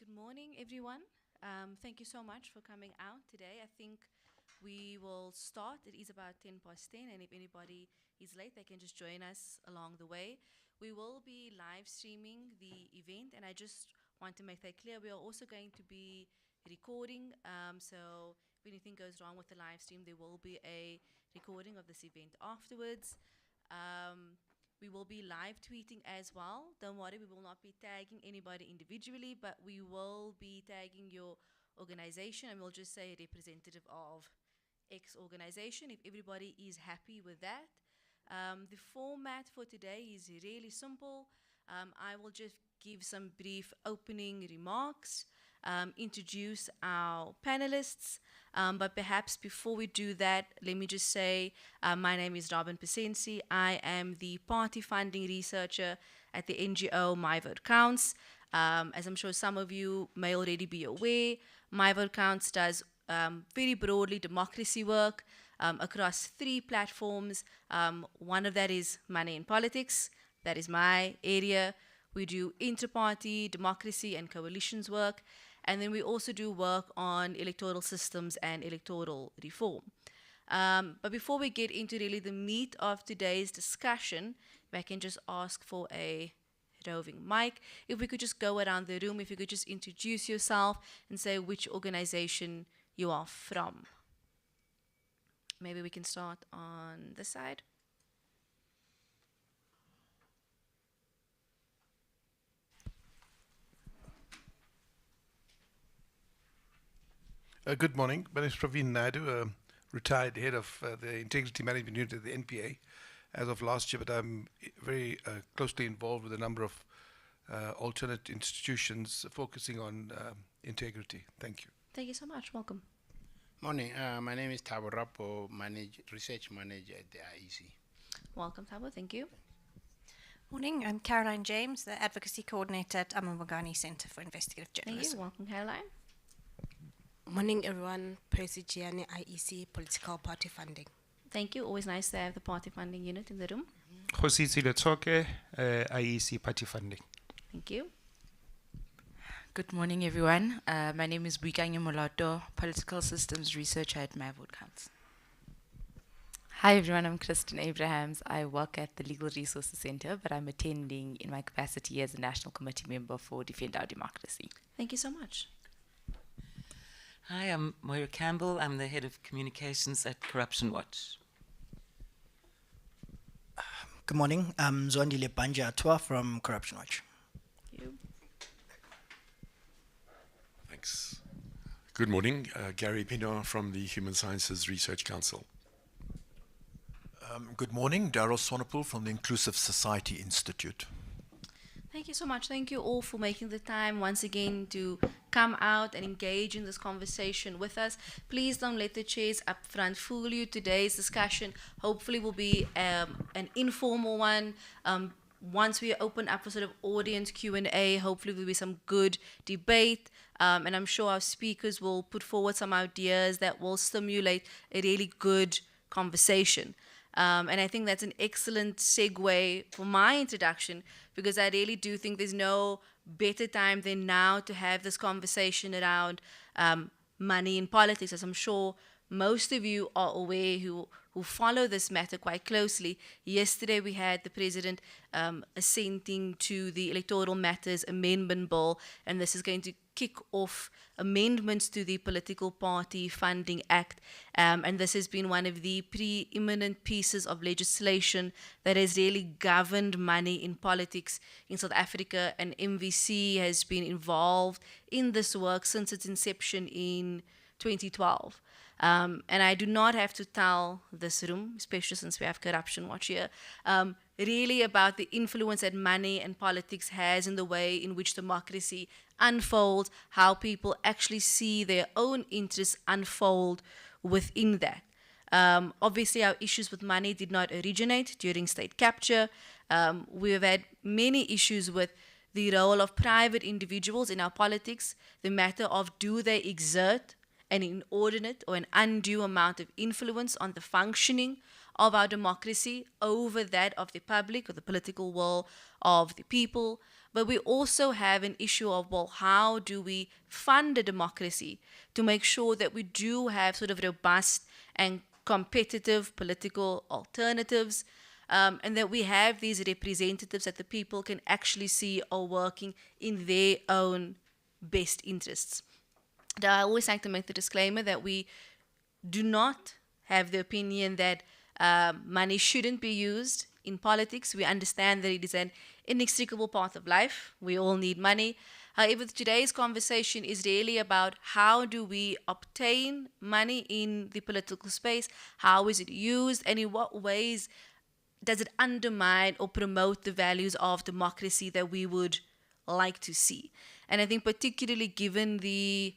Good morning, everyone. Thank you so much for coming out today. I think we will start. It is about 10 past 10, and if anybody is late, they can just join us along the way. We will be live streaming the event, and I just want to make that clear. We are also going to be recording, so if anything goes wrong with the live stream, there will be a recording of this event afterwards. Um, we will be live tweeting as well. Don't worry, we will not be tagging anybody individually, but we will be tagging your organization and we'll just say representative of X organization if everybody is happy with that. The format for today is really simple. I will just give some brief opening remarks, introduce our panelists. But perhaps before we do that, let me just say my name is Robin Pasensi. I am the party funding researcher at the NGO My Vote Counts. As I'm sure some of you may already be aware, My Vote Counts does very broadly democracy work across three platforms. One of that is money in politics. That is my area. We do inter-party democracy and coalitions work. And then we also do work on electoral systems and electoral reform. But before we get into really the meat of today's discussion, if I can just ask for a roving mic, if we could just go around the room, if you could just introduce yourself and say which organization you are from. Maybe we can start on this side. Good morning. My name is Praveen Naidu, retired head of the Integrity Management Unit at the NPA as of last year, but I'm very closely involved with a number of alternate institutions focusing on integrity. Thank you. Thank you so much. Welcome. Morning, my name is Thabo Rapo, research manager at the IEC. Welcome, Thabo. Thank you. Morning, I'm Caroline James, the Advocacy Coordinator at Amamagani Centre for Investigative Thank you. Journalism. Welcome, Caroline. Morning, everyone. Percy Gianni, IEC, Political Party Funding. Thank you. Always nice to have the party funding unit in the room. Josisi Letsoke, IEC Party Funding. Thank you. Good morning, everyone. My name is Buikanyo Moloto, Political Systems Researcher at My Vote Counts. Hi, everyone. I'm Kristen Abrahams. I work at the Legal Resources Center, but I'm attending in my capacity as a National Committee member for Defend Our Democracy. Thank you so much. Hi, I'm Moira Campbell. I'm the head of communications at Corruption Watch. Good morning. I'm Zwandile Banja Atwa from Corruption Watch. Thank you. Thanks. Good morning. Gary Pino from the Human Sciences Research Council. Good morning. Daryl Swanepoel from the Inclusive Society Institute. Thank you so much. Thank you all for making the time once again to come out and engage in this conversation with us. Please don't let the chairs up front fool you. Today's discussion hopefully will be an informal one. Once we open up for sort of audience Q&A, hopefully there will be some good debate. And I'm sure our speakers will put forward some ideas that will stimulate a really good conversation. And I think that's an excellent segue for my introduction, because I really do think there's no better time than now to have this conversation around money in politics, as I'm sure most of you are aware who follow this matter quite closely. Yesterday we had the President assenting to the Electoral Matters Amendment Bill, and this is going to kick off amendments to the Political Party Funding Act. And this has been one of the preeminent pieces of legislation that has really governed money in politics in South Africa, and MVC has been involved in this work since its inception in 2012. And I do not have to tell this room, especially since we have Corruption Watch here, really about the influence that money and politics has in the way in which democracy unfolds, how people actually see their own interests unfold within that. Obviously, our issues with money did not originate during state capture. We have had many issues with the role of private individuals in our politics, the matter of do they exert an inordinate or an undue amount of influence on the functioning of our democracy over that of the public or the political will of the people. But we also have an issue of, well, how do we fund a democracy to make sure that we do have sort of robust and competitive political alternatives, and that we have these representatives that the people can actually see are working in their own best interests. Now, I always like to make the disclaimer that we do not have the opinion that money shouldn't be used in politics. We understand that it is an inextricable part of life. We all need money. However, today's conversation is really about how do we obtain money in the political space, how is it used, and in what ways does it undermine or promote the values of democracy that we would like to see. And I think particularly given the,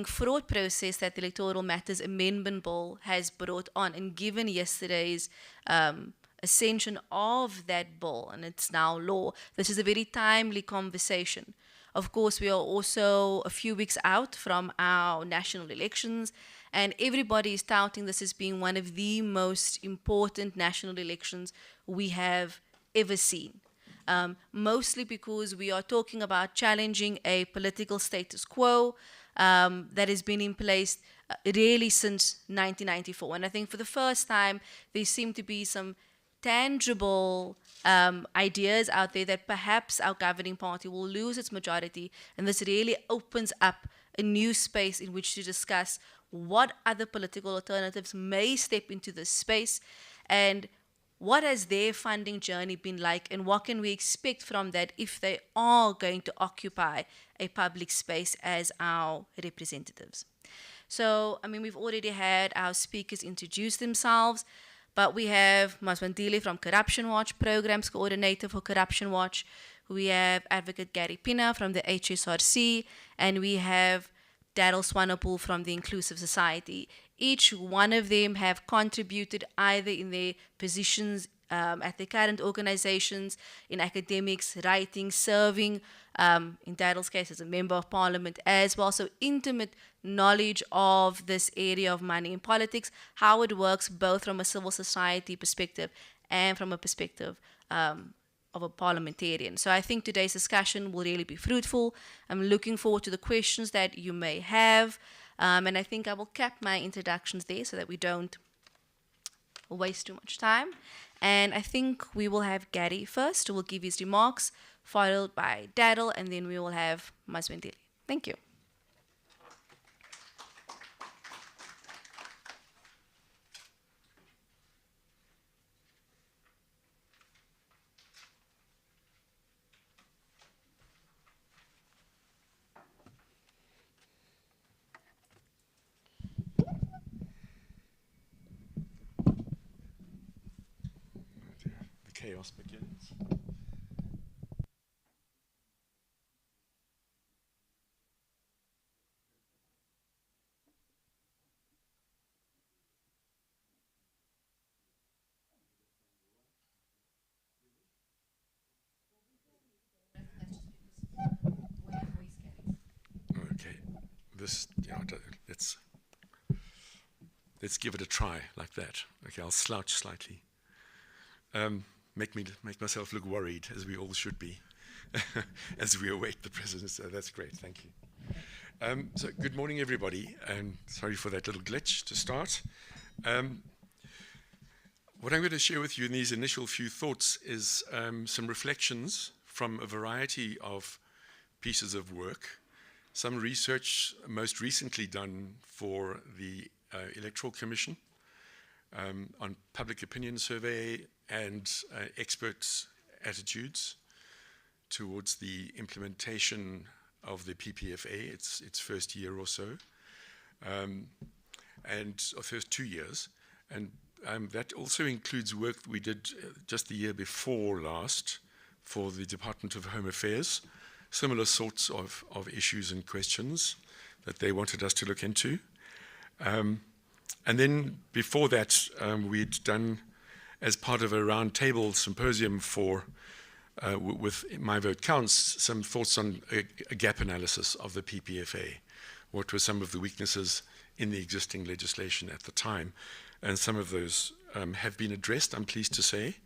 fraud process that the Electoral Matters Amendment Bill has brought on, and given yesterday's ascension of that bill, and it's now law, this is a very timely conversation. Of course, we are also a few weeks out from our national elections, and everybody is touting this as being one of the most important national elections we have ever seen. Mostly because we are talking about challenging a political status quo that has been in place really since 1994. And I think for the first time, there seem to be some tangible ideas out there that perhaps our governing party will lose its majority, and this really opens up a new space in which to discuss what other political alternatives may step into this space, and what has their funding journey been like, and what can we expect from that if they are going to occupy a public space as our representatives. So, we've already had our speakers introduce themselves, but we have Maswandile from Corruption Watch, Programs Coordinator for Corruption Watch. We have Advocate Gary Pina from the HSRC, and we have Daryl Swanepoel from the Inclusive Society. Each one of them have contributed either in their positions at their current organizations, in academics, writing, serving, in Daryl's case as a member of parliament as well. So intimate knowledge of this area of money in politics, how it works both from a civil society perspective and from a perspective of a parliamentarian. So I think today's discussion will really be fruitful. I'm looking forward to the questions that you may have. And I think I will cap my introductions there so that we don't waste too much time. And I think we will have Gary first, who will give his remarks, followed by Daryl, and then we will have Maswandile. Thank you. Chaos begins. Okay, let's give it a try like that. Okay, I'll slouch slightly. Make myself look worried, as we all should be, as we await the president. So that's great, thank you. So good morning, everybody, and sorry for that little glitch to start. What I'm going to share with you in these initial few thoughts is some reflections from a variety of pieces of work, some research most recently done for the Electoral Commission on public opinion survey and experts' attitudes towards the implementation of the PPFA, its first year or so, or first 2 years. And that also includes work we did just the year before last for the Department of Home Affairs, similar sorts of issues and questions that they wanted us to look into. And then before that, we'd done, as part of a roundtable symposium with My Vote Counts, some thoughts on a gap analysis of the PPFA. What were some of the weaknesses in the existing legislation at the time? and some of those have been addressed, I'm pleased to say,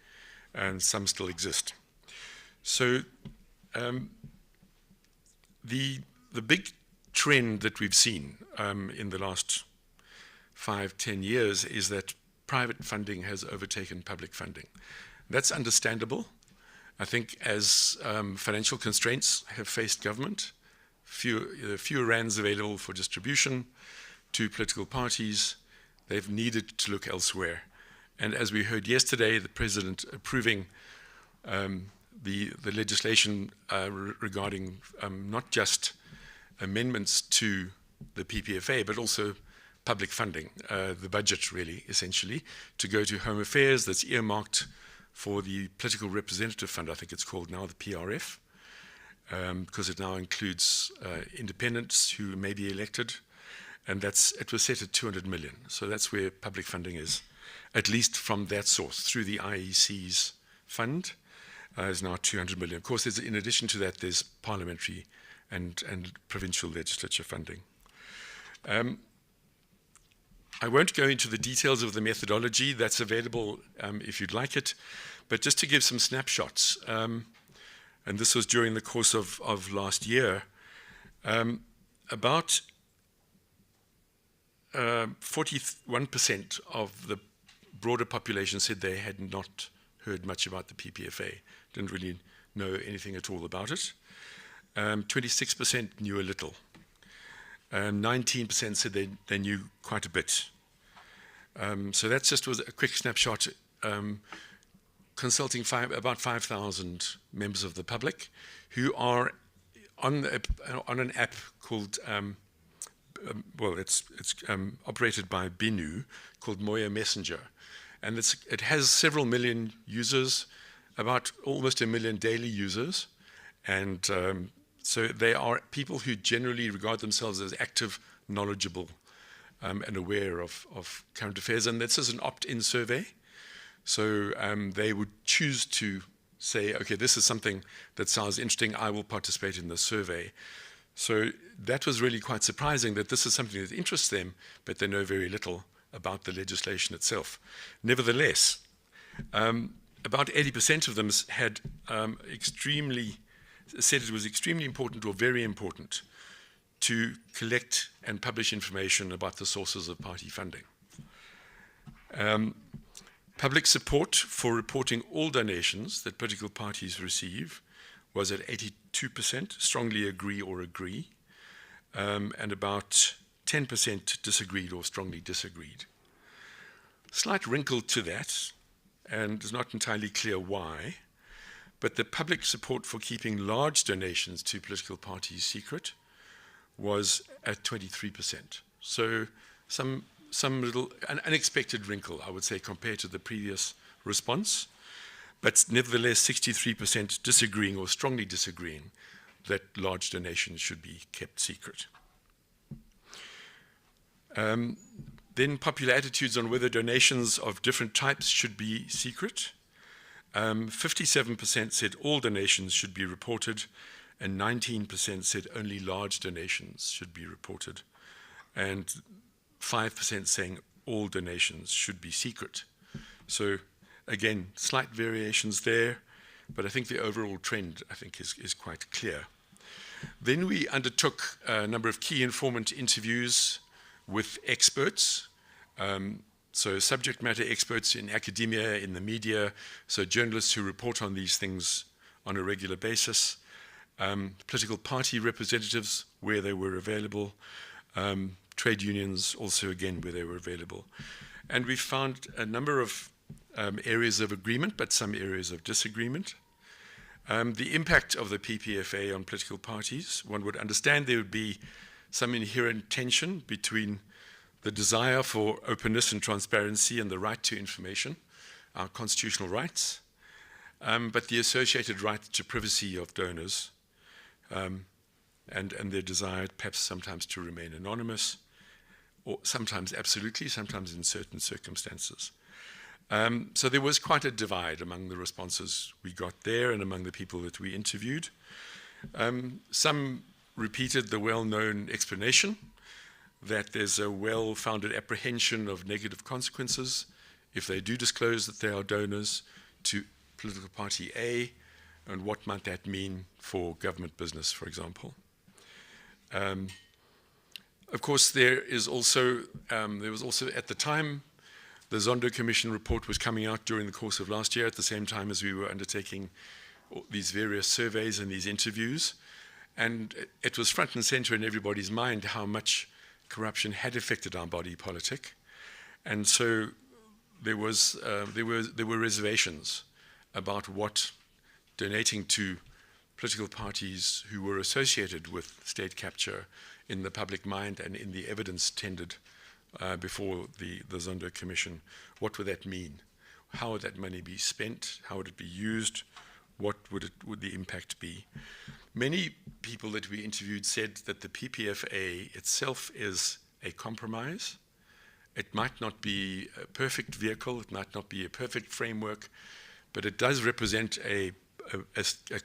and some still exist. So the big trend that we've seen in the last 5-10 years is that private funding has overtaken public funding. That's understandable. I think as financial constraints have faced government, fewer rands available for distribution to political parties, they've needed to look elsewhere. And as we heard yesterday, the President approving the legislation regarding not just amendments to the PPFA, but also public funding, the budget really, essentially, to go to Home Affairs that's earmarked for the Political Representative Fund, I think it's called now, the PRF, because it now includes independents who may be elected, and it was set at 200 million. So that's where public funding is, at least from that source, through the IEC's fund, is now 200 million. Of course, in addition to that, there's parliamentary and provincial legislature funding. I won't go into the details of the methodology. That's available if you'd like it. But just to give some snapshots, and this was during the course of last year, about 41% of the broader population said they had not heard much about the PPFA, didn't really know anything at all about it. 26% knew a little. 19% said they knew quite a bit. So that just was a quick snapshot, consulting about 5,000 members of the public who are on an app called, it's operated by BINU, called Moya Messenger. And it has several million users, about almost 1 million daily users. And so they are people who generally regard themselves as active, knowledgeable, and aware of current affairs. And this is an opt-in survey. So they would choose to say, okay, this is something that sounds interesting, I will participate in the survey. So that was really quite surprising that this is something that interests them, but they know very little about the legislation itself. Nevertheless, about 80% of them had said it was extremely important or very important to collect and publish information about the sources of party funding. Public support for reporting all donations that political parties receive was at 82%, strongly agree or agree, and about 10% disagreed or strongly disagreed. Slight wrinkle to that, and it's not entirely clear why, but the public support for keeping large donations to political parties secret was at 23%. So some little, an unexpected wrinkle, I would say, compared to the previous response, but nevertheless 63% disagreeing or strongly disagreeing that large donations should be kept secret. Then popular attitudes on whether donations of different types should be secret. 57% said all donations should be reported, and 19% said only large donations should be reported, and 5% saying all donations should be secret. So again, slight variations there, but I think the overall trend, I think, is quite clear. Then we undertook a number of key informant interviews with experts, so subject matter experts in academia, in the media, so journalists who report on these things on a regular basis, political party representatives where they were available, trade unions also again where they were available. And we found a number of areas of agreement, but some areas of disagreement. The impact of the PPFA on political parties, one would understand there would be some inherent tension between the desire for openness and transparency and the right to information, our constitutional rights, but the associated right to privacy of donors, and their desire perhaps sometimes to remain anonymous, or sometimes absolutely, sometimes in certain circumstances. So there was quite a divide among the responses we got there and among the people that we interviewed. Some repeated the well-known explanation that there's a well-founded apprehension of negative consequences if they do disclose that they are donors to political party A, and what might that mean for government business, for example. Of course, there was also at the time, the Zondo Commission report was coming out during the course of last year, at the same time as we were undertaking these various surveys and these interviews. And it was front and center in everybody's mind how much corruption had affected our body politic. And so there were reservations about what donating to political parties who were associated with state capture in the public mind and in the evidence tendered before the Zondo Commission, what would that mean? How would that money be spent? How would it be used? What would the impact be? Many people that we interviewed said that the PPFA itself is a compromise. It might not be a perfect vehicle, it might not be a perfect framework, but it does represent a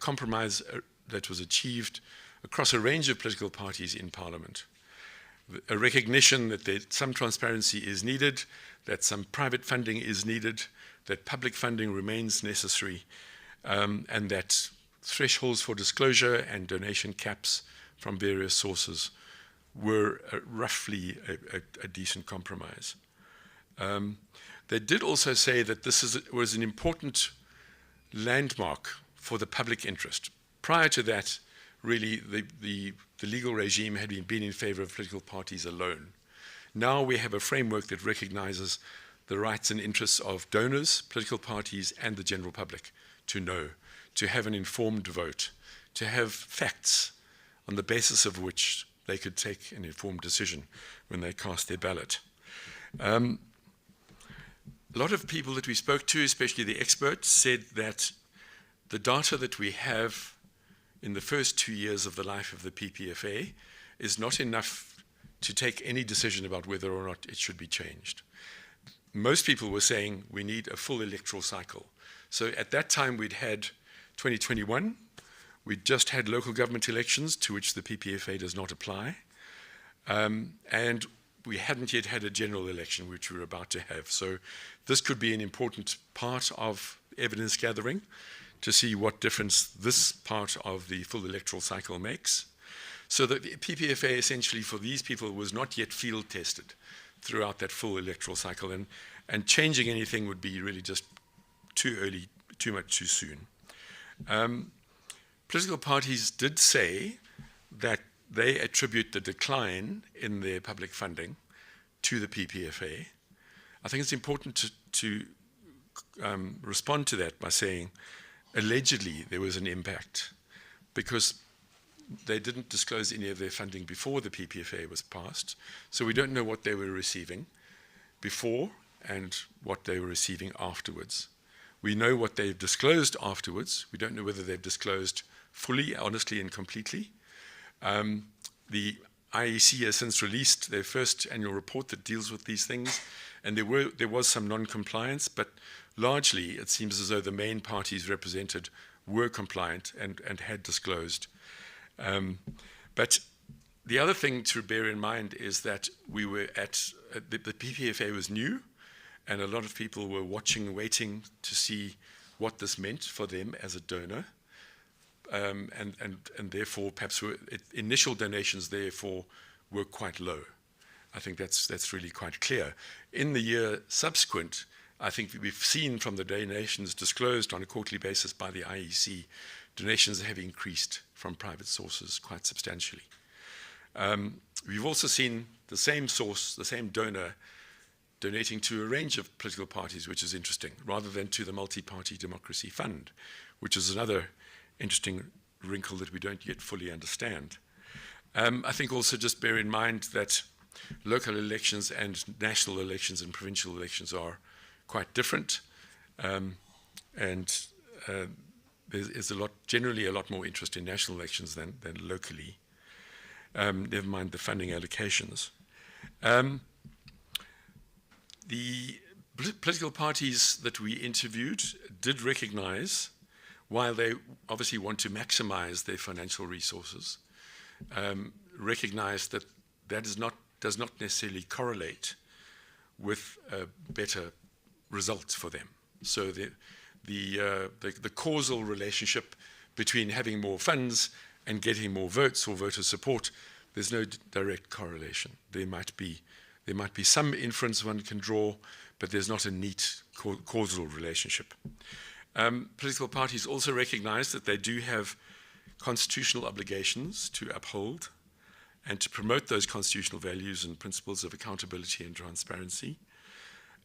compromise that was achieved across a range of political parties in Parliament. A recognition that some transparency is needed, that some private funding is needed, that public funding remains necessary, and that thresholds for disclosure and donation caps from various sources were roughly a decent compromise. They did also say that this was an important landmark for the public interest. Prior to that, really, the legal regime had been in favor of political parties alone. Now we have a framework that recognizes the rights and interests of donors, political parties, and the general public to know, to have an informed vote, to have facts on the basis of which they could take an informed decision when they cast their ballot. A lot of people that we spoke to, especially the experts, said that the data that we have in the first 2 years of the life of the PPFA is not enough to take any decision about whether or not it should be changed. Most people were saying we need a full electoral cycle. So at that time we'd had 2021, we'd just had local government elections to which the PPFA does not apply, and we hadn't yet had a general election, which we were about to have. So this could be an important part of evidence gathering to see what difference this part of the full electoral cycle makes. So that the PPFA essentially for these people was not yet field tested throughout that full electoral cycle, and changing anything would be really just too early, too much too soon. Political parties did say that they attribute the decline in their public funding to the PPFA. I think it's important to respond to that by saying, allegedly there was an impact because they didn't disclose any of their funding before the PPFA was passed, so we don't know what they were receiving before and what they were receiving afterwards. We know what they've disclosed afterwards. We don't know whether they've disclosed fully, honestly, and completely. The IEC has since released their first annual report that deals with these things, and there was some non-compliance, but largely it seems as though the main parties represented were compliant and had disclosed. But the other thing to bear in mind is that we were the PPFA was new, and a lot of people were watching, waiting to see what this meant for them as a donor. And therefore, perhaps initial donations therefore were quite low. I think that's really quite clear. In the year subsequent, I think we've seen from the donations disclosed on a quarterly basis by the IEC, donations have increased from private sources quite substantially. We've also seen the same source, the same donor, donating to a range of political parties, which is interesting, rather than to the Multi-Party Democracy Fund, which is another interesting wrinkle that we don't yet fully understand. I think also just bear in mind that local elections and national elections and provincial elections are quite different, and there's generally a lot more interest in national elections than locally. Never mind the funding allocations. The political parties that we interviewed did recognize, while they obviously want to maximize their financial resources, recognize that that is not does not necessarily correlate with better results for them. So the causal relationship between having more funds and getting more votes or voter support, there's no direct correlation. There might be some inference one can draw, but there's not a neat causal relationship. Political parties also recognize that they do have constitutional obligations to uphold and to promote those constitutional values and principles of accountability and transparency.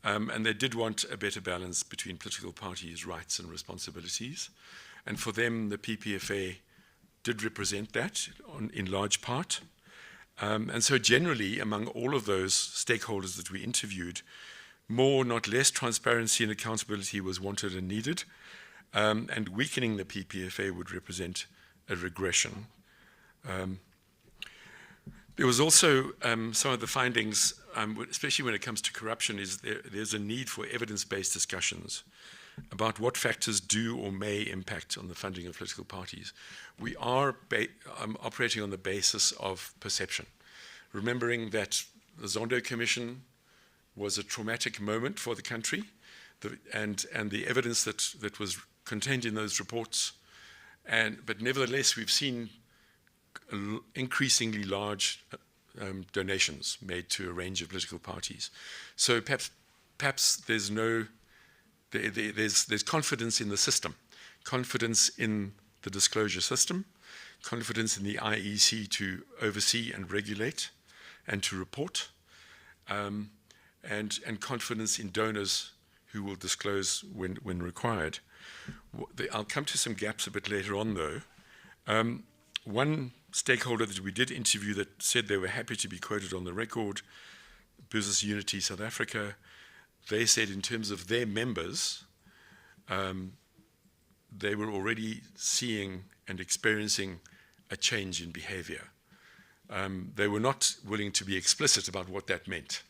And they did want a better balance between political parties' rights and responsibilities. And for them, the PPFA did represent that in large part. And so generally, among all of those stakeholders that we interviewed, more, not less, transparency and accountability was wanted and needed. And weakening the PPFA would represent a regression. There was also some of the findings, especially when it comes to corruption, is there's a need for evidence-based discussions about what factors do or may impact on the funding of political parties. We are operating on the basis of perception, remembering that the Zondo Commission was a traumatic moment for the country, and the evidence that was contained in those reports. But nevertheless, we've seen increasingly large donations made to a range of political parties. So perhaps there's confidence in the system, confidence in the disclosure system, confidence in the IEC to oversee and regulate and to report, and confidence in donors who will disclose when required. I'll come to some gaps a bit later on, though. One stakeholder that we did interview that said they were happy to be quoted on the record, Business Unity South Africa, they said in terms of their members, they were already seeing and experiencing a change in behavior. They were not willing to be explicit about what that meant.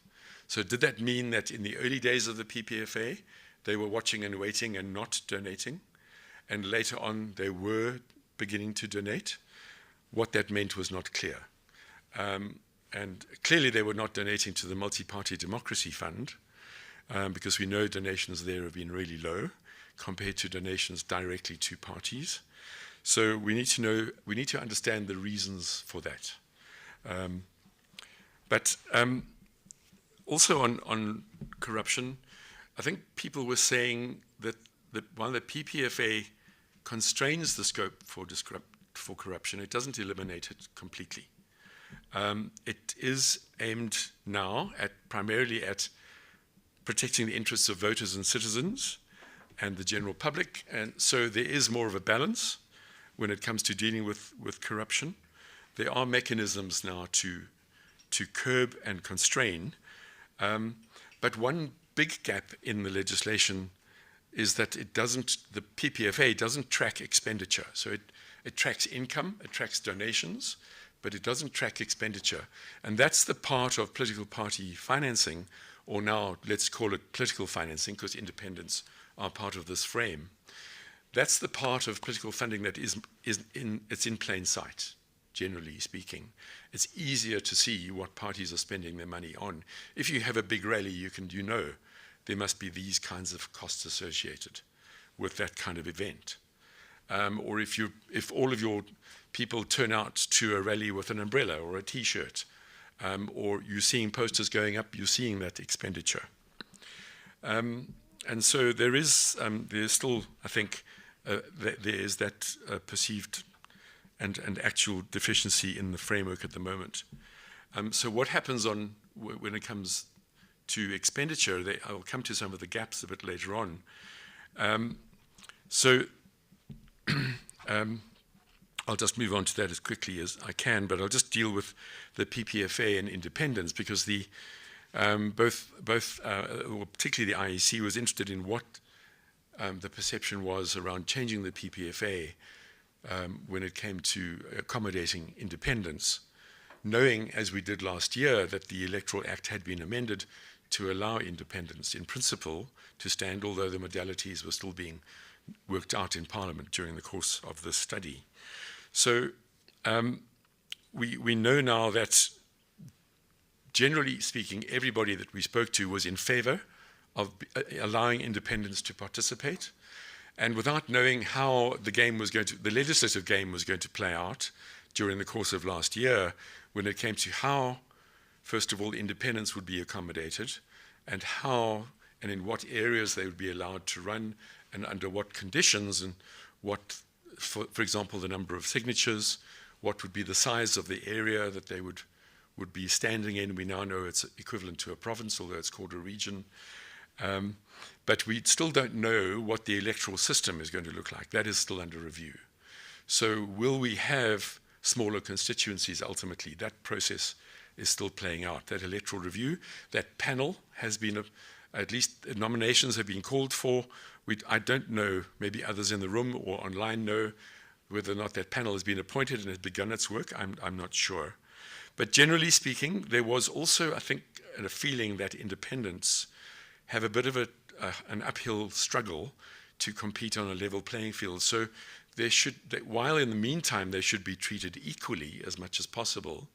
So did that mean that in the early days of the PPFA, they were watching and waiting and not donating, and later on they were beginning to donate? What that meant was not clear. And clearly they were not donating to the Multi-Party Democracy Fund, because we know donations there have been really low compared to donations directly to parties. So we need to understand the reasons for that. But also on corruption, I think people were saying that while the PPFA constrains the scope for corruption, it doesn't eliminate it completely. It is aimed now primarily at protecting the interests of voters and citizens and the general public, and so there is more of a balance when it comes to dealing with corruption. There are mechanisms now to curb and constrain, but one big gap in the legislation is that the PPFA doesn't track expenditure. So it tracks income, it tracks donations, but it doesn't track expenditure. And that's the part of political party financing, or now let's call it political financing, because independents are part of this frame. That's the part of political funding that it's in plain sight, generally speaking. It's easier to see what parties are spending their money on. If you have a big rally, you know there must be these kinds of costs associated with that kind of event. Or if all of your people turn out to a rally with an umbrella or a T-shirt, or you're seeing posters going up, you're seeing that expenditure. And so there's still, I think, there is that perceived and actual deficiency in the framework at the moment. So what happens when it comes to expenditure? I'll come to some of the gaps a bit later on. I'll just move on to that as quickly as I can, but I'll just deal with the PPFA and independence, because particularly the IEC was interested in what the perception was around changing the PPFA when it came to accommodating independence, knowing, as we did last year, that the Electoral Act had been amended to allow independence in principle to stand, although the modalities were still being worked out in Parliament during the course of this study. So we know now that generally speaking, everybody that we spoke to was in favor of allowing independents to participate. And without knowing how the legislative game was going to play out during the course of last year, when it came to how, first of all, independents would be accommodated, and how and in what areas they would be allowed to run, and under what conditions, and what, for example, the number of signatures, what would be the size of the area that they would be standing in. We now know it's equivalent to a province, although it's called a region. But we still don't know what the electoral system is going to look like. That is still under review. So will we have smaller constituencies ultimately? That process is still playing out. That electoral review, that panel has been, at least nominations have been called for. I don't know, maybe others in the room or online know whether or not that panel has been appointed and has begun its work. I'm not sure. But generally speaking, there was also, I think, a feeling that independents have a bit of an uphill struggle to compete on a level playing field. So while in the meantime they should be treated equally as much as possible,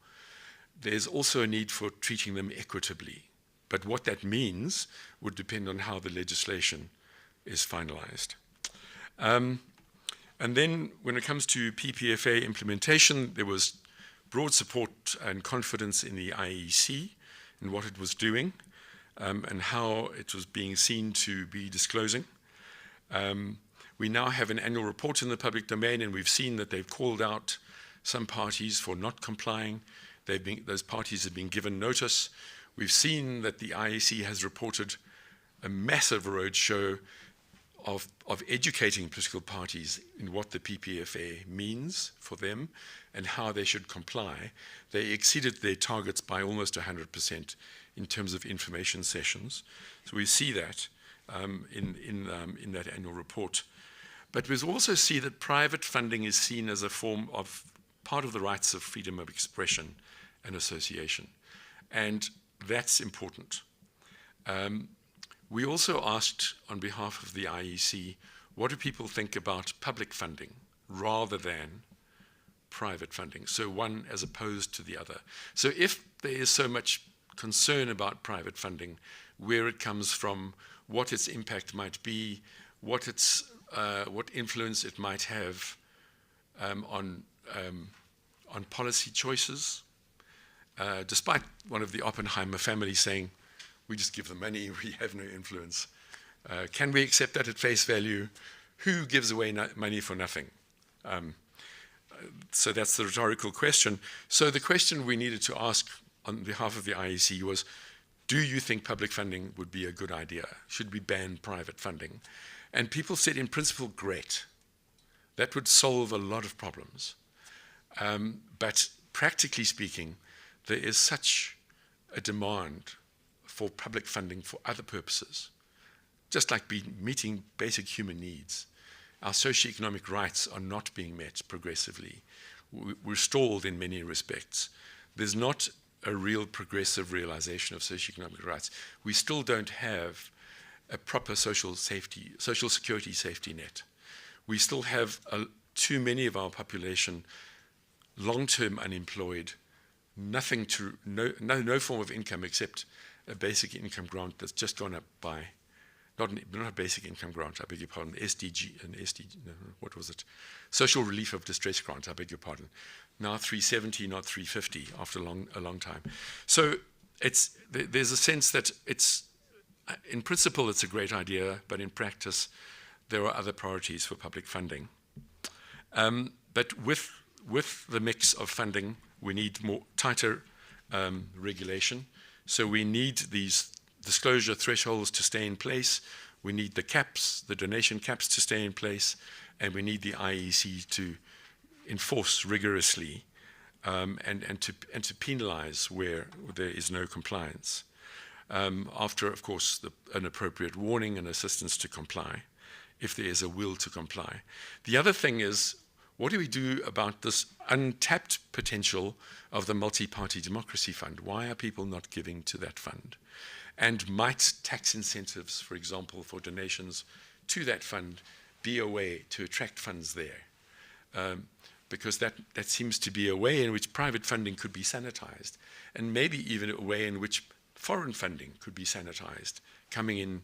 there's also a need for treating them equitably. But what that means would depend on how the legislation is finalized. And then when it comes to PPFA implementation, there was broad support and confidence in the IEC and what it was doing, and how it was being seen to be disclosing. We now have an annual report in the public domain, and we've seen that they've called out some parties for not complying. Those parties have been given notice. We've seen that the IEC has reported a massive roadshow of educating political parties in what the PPFA means for them and how they should comply. They exceeded their targets by almost 100% in terms of information sessions. So we see that in that annual report. But we also see that private funding is seen as a form of part of the rights of freedom of expression and association. And that's important. We also asked on behalf of the IEC, what do people think about public funding rather than private funding? So one as opposed to the other. So if there is so much concern about private funding, where it comes from, what its impact might be, what influence it might have on policy choices, despite one of the Oppenheimer family saying, we just give the money, we have no influence. Can we accept that at face value? Who gives away money for nothing? So that's the rhetorical question. So the question we needed to ask on behalf of the IEC was, do you think public funding would be a good idea? Should we ban private funding? And people said, in principle, great. That would solve a lot of problems. But practically speaking, there is such a demand for public funding for other purposes, just like meeting basic human needs. Our socioeconomic rights are not being met progressively. We're stalled in many respects. There's not a real progressive realization of socioeconomic rights. We still don't have a proper social security safety net. We still have too many of our population long-term unemployed, no form of income except a basic income grant that's just gone up by, not a basic income grant, I beg your pardon, what was it? Social relief of distress grant, I beg your pardon. Now 370, not 350 after a long time. So there's a sense that in principle it's a great idea, but in practice there are other priorities for public funding. But with the mix of funding, we need tighter regulation. So we need these disclosure thresholds to stay in place. We need the caps, the donation caps to stay in place, and we need the IEC to enforce rigorously and to penalize where there is no compliance. After, of course, an appropriate warning and assistance to comply, if there is a will to comply. The other thing is, what do we do about this untapped potential of the Multi-Party Democracy Fund? Why are people not giving to that fund? And might tax incentives, for example, for donations to that fund be a way to attract funds there? because that seems to be a way in which private funding could be sanitized, and maybe even a way in which foreign funding could be sanitized, coming in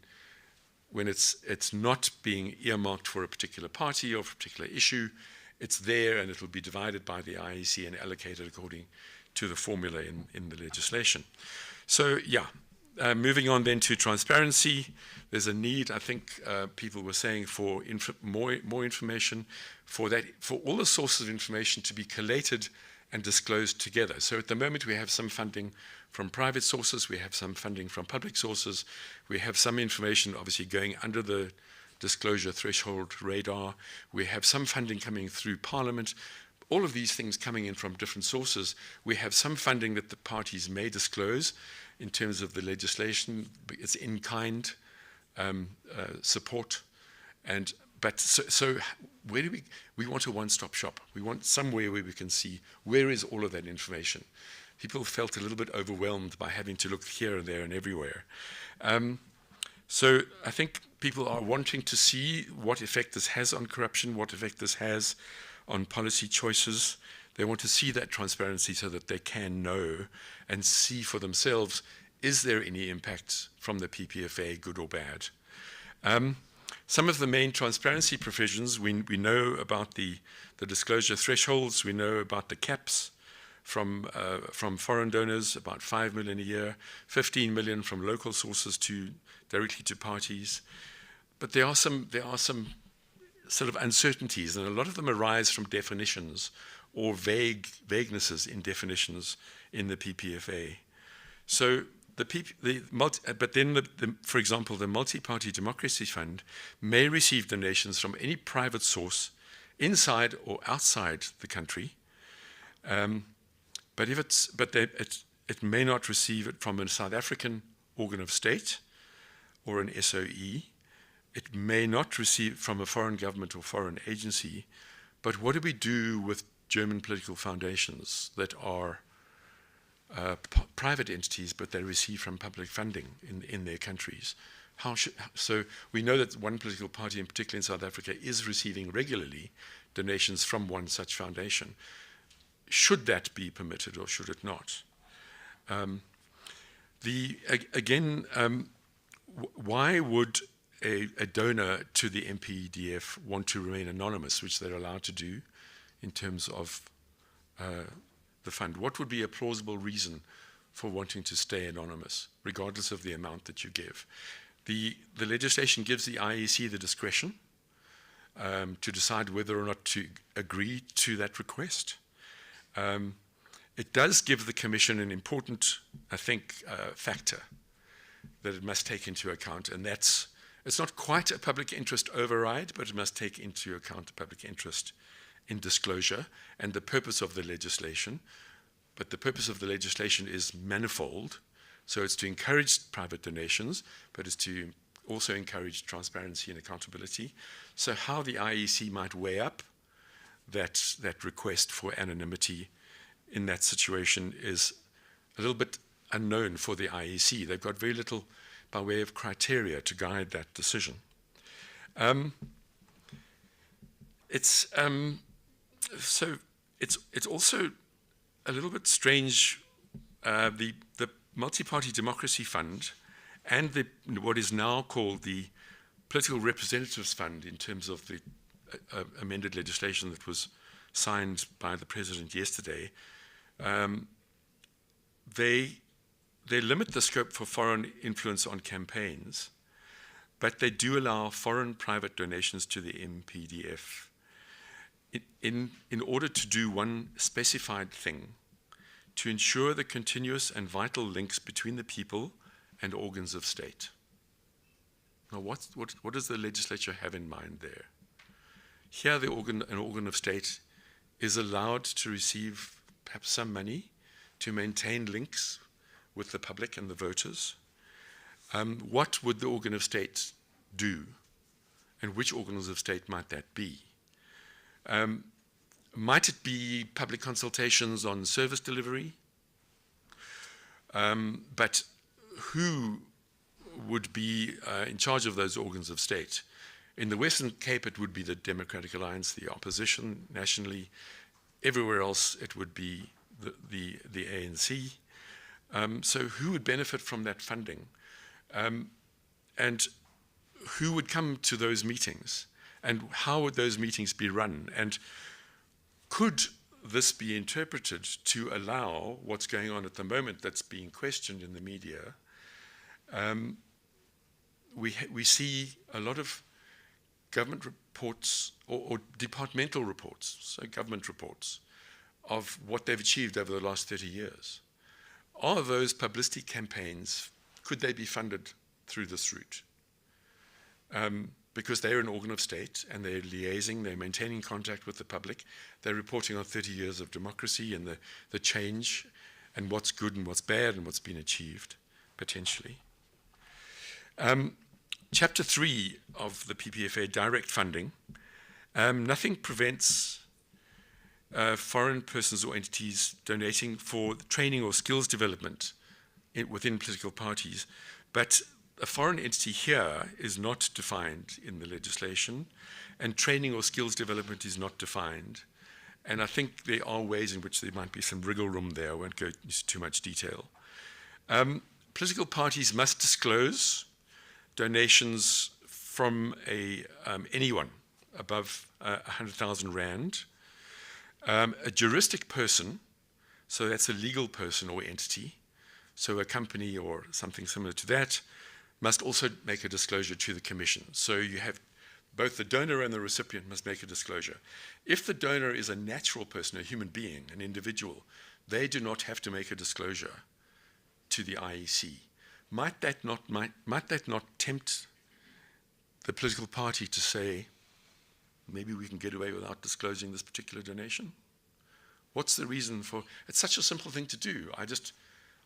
when it's not being earmarked for a particular party or for a particular issue. It's there, and it will be divided by the IEC and allocated according to the formula in the legislation. So, yeah. Moving on then to transparency, there's a need, I think people were saying, for more information, for all the sources of information to be collated and disclosed together. So at the moment we have some funding from private sources, we have some funding from public sources, we have some information obviously going under the disclosure threshold radar, we have some funding coming through Parliament. All of these things coming in from different sources. We have some funding that the parties may disclose in terms of the legislation. It's in-kind support. So where do we want a one-stop shop. We want somewhere where we can see where is all of that information. People felt a little bit overwhelmed by having to look here and there and everywhere. So I think people are wanting to see what effect this has on corruption, what effect this has on policy choices. They want to see that transparency so that they can know and see for themselves, is there any impact from the PPFA, good or bad? Some of the main transparency provisions, we know about the disclosure thresholds, we know about the caps from foreign donors, about 5 million a year, 15 million from local sources directly to parties. But there are some sort of uncertainties, and a lot of them arise from definitions or vaguenesses in definitions in the PPFA. So for example, the Multi-Party Democracy Fund may receive donations from any private source inside or outside the country, but it may not receive it from a South African organ of state or an SOE. It may not receive from a foreign government or foreign agency. But what do we do with German political foundations that are private entities, but they receive from public funding in their countries? So we know that one political party, in particular in South Africa, is receiving regularly donations from one such foundation. Should that be permitted or should it not? Why would a donor to the MPDF want to remain anonymous, which they're allowed to do in terms of the fund? What would be a plausible reason for wanting to stay anonymous, regardless of the amount that you give? The legislation gives the IEC the discretion to decide whether or not to agree to that request. It does give the Commission an important, I think, factor that it must take into account, and it's not quite a public interest override, but it must take into account the public interest in disclosure and the purpose of the legislation. But the purpose of the legislation is manifold, so it's to encourage private donations, but it's to also encourage transparency and accountability. So how the IEC might weigh up that request for anonymity in that situation is a little bit unknown for the IEC. They've got very little by way of criteria to guide that decision. It's also a little bit strange. The Multi-Party Democracy Fund and what is now called the Political Representatives Fund, in terms of the amended legislation that was signed by the President yesterday, they limit the scope for foreign influence on campaigns, but they do allow foreign private donations to the MPDF in order to do one specified thing, to ensure the continuous and vital links between the people and organs of state. Now, what does the legislature have in mind there? Here, an organ of state is allowed to receive perhaps some money to maintain links with the public and the voters. What would the organ of state do? And which organs of state might that be? Might it be public consultations on service delivery? But who would be in charge of those organs of state? In the Western Cape, it would be the Democratic Alliance, the opposition nationally. everywhere else it would be the ANC. So who would benefit from that funding? And who would come to those meetings? And how would those meetings be run? And could this be interpreted to allow what's going on at the moment that's being questioned in the media? We see a lot of government reports or departmental reports, so government reports, of what they've achieved over the last 30 years. Are those publicity campaigns, could they be funded through this route? Because they're an organ of state and they're liaising, they're maintaining contact with the public, they're reporting on 30 years of democracy and the change and what's good and what's bad and what's been achieved, potentially. Chapter 3 of the PPFA, direct funding. Nothing prevents foreign persons or entities donating for training or skills development within political parties, but a foreign entity here is not defined in the legislation, and training or skills development is not defined. And I think there are ways in which there might be some wriggle room there. I won't go into too much detail. Political parties must disclose donations from anyone above 100,000 Rand. A juristic person, so that's a legal person or entity, so a company or something similar to that, must also make a disclosure to the Commission. So you have both the donor and the recipient must make a disclosure. If the donor is a natural person, a human being, an individual, they do not have to make a disclosure to the IEC. Might that not tempt the political party to say, maybe we can get away without disclosing this particular donation? What's the reason for, it's such a simple thing to do.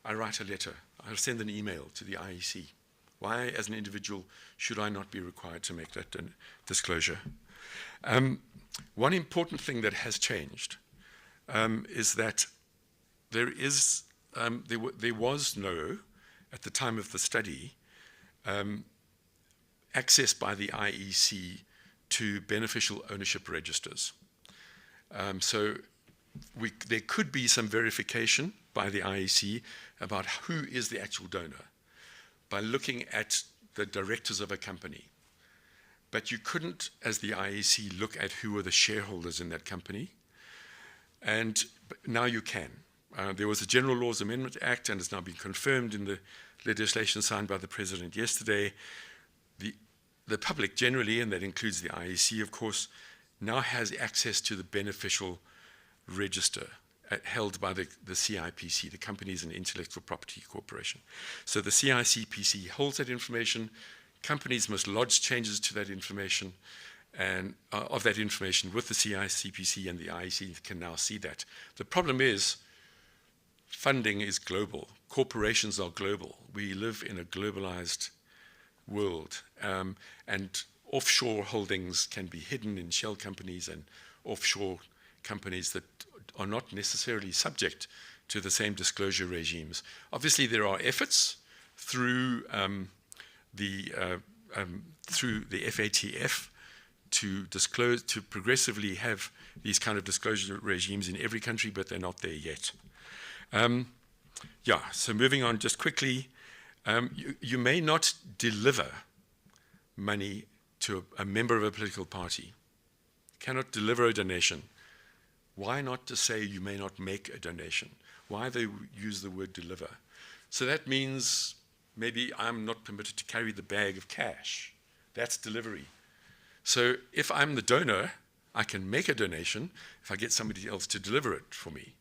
I write a letter, I'll send an email to the IEC. Why, as an individual, should I not be required to make that disclosure? One important thing that has changed is that there was no, at the time of the study, access by the IEC to beneficial ownership registers. So there could be some verification by the IEC about who is the actual donor by looking at the directors of a company. But you couldn't, as the IEC, look at who were the shareholders in that company. And now you can. There was a General Laws Amendment Act, and it's now been confirmed in the legislation signed by the President yesterday. The public generally, and that includes the IEC, of course, now has access to the beneficial register held by the CIPC, the Companies and Intellectual Property Corporation. So the CIPC holds that information. Companies must lodge changes to that information, and of that information with the CIPC, and the IEC can now see that. The problem is funding is global. Corporations are global. We live in a globalized world, and offshore holdings can be hidden in shell companies and offshore companies that are not necessarily subject to the same disclosure regimes. Obviously, there are efforts through the FATF to disclose, to progressively have these kind of disclosure regimes in every country, but they're not there yet. So moving on just quickly, you may not deliver money to a member of a political party, cannot deliver a donation. Why not to say you may not make a donation? Why they use the word deliver? So that means maybe I'm not permitted to carry the bag of cash. That's delivery. So if I'm the donor, I can make a donation if I get somebody else to deliver it for me.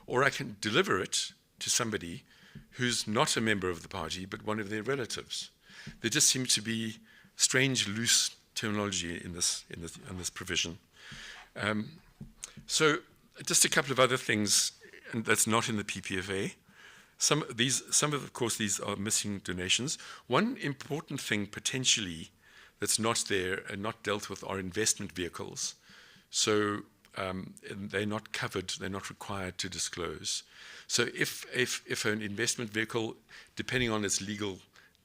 Or I can deliver it to somebody who's not a member of the party, but one of their relatives. There just seems to be strange, loose terminology in this provision. So just a couple of other things that's not in the PPFA. Some of course, these are missing donations. One important thing potentially that's not there and not dealt with are investment vehicles. So they're not covered, they're not required to disclose. So if an investment vehicle, depending on its legal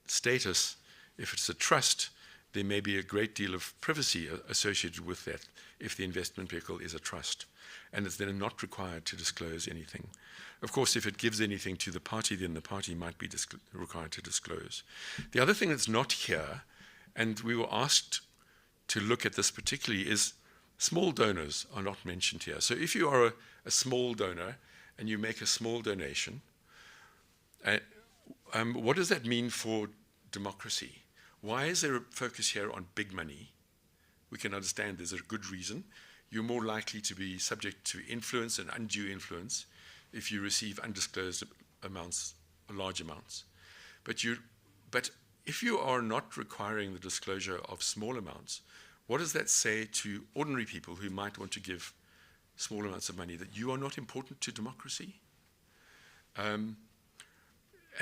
status, if it's a trust, there may be a great deal of privacy associated with that if the investment vehicle is a trust, and it's then not required to disclose anything. Of course, if it gives anything to the party, then the party might be required to disclose. The other thing that's not here, and we were asked to look at this particularly, is small donors are not mentioned here. So if you are a small donor and you make a small donation, what does that mean for democracy? Why is there a focus here on big money? We can understand there's a good reason. You're more likely to be subject to influence and undue influence if you receive undisclosed amounts, large amounts. But if you are not requiring the disclosure of small amounts, what does that say to ordinary people who might want to give small amounts of money, that you are not important to democracy? And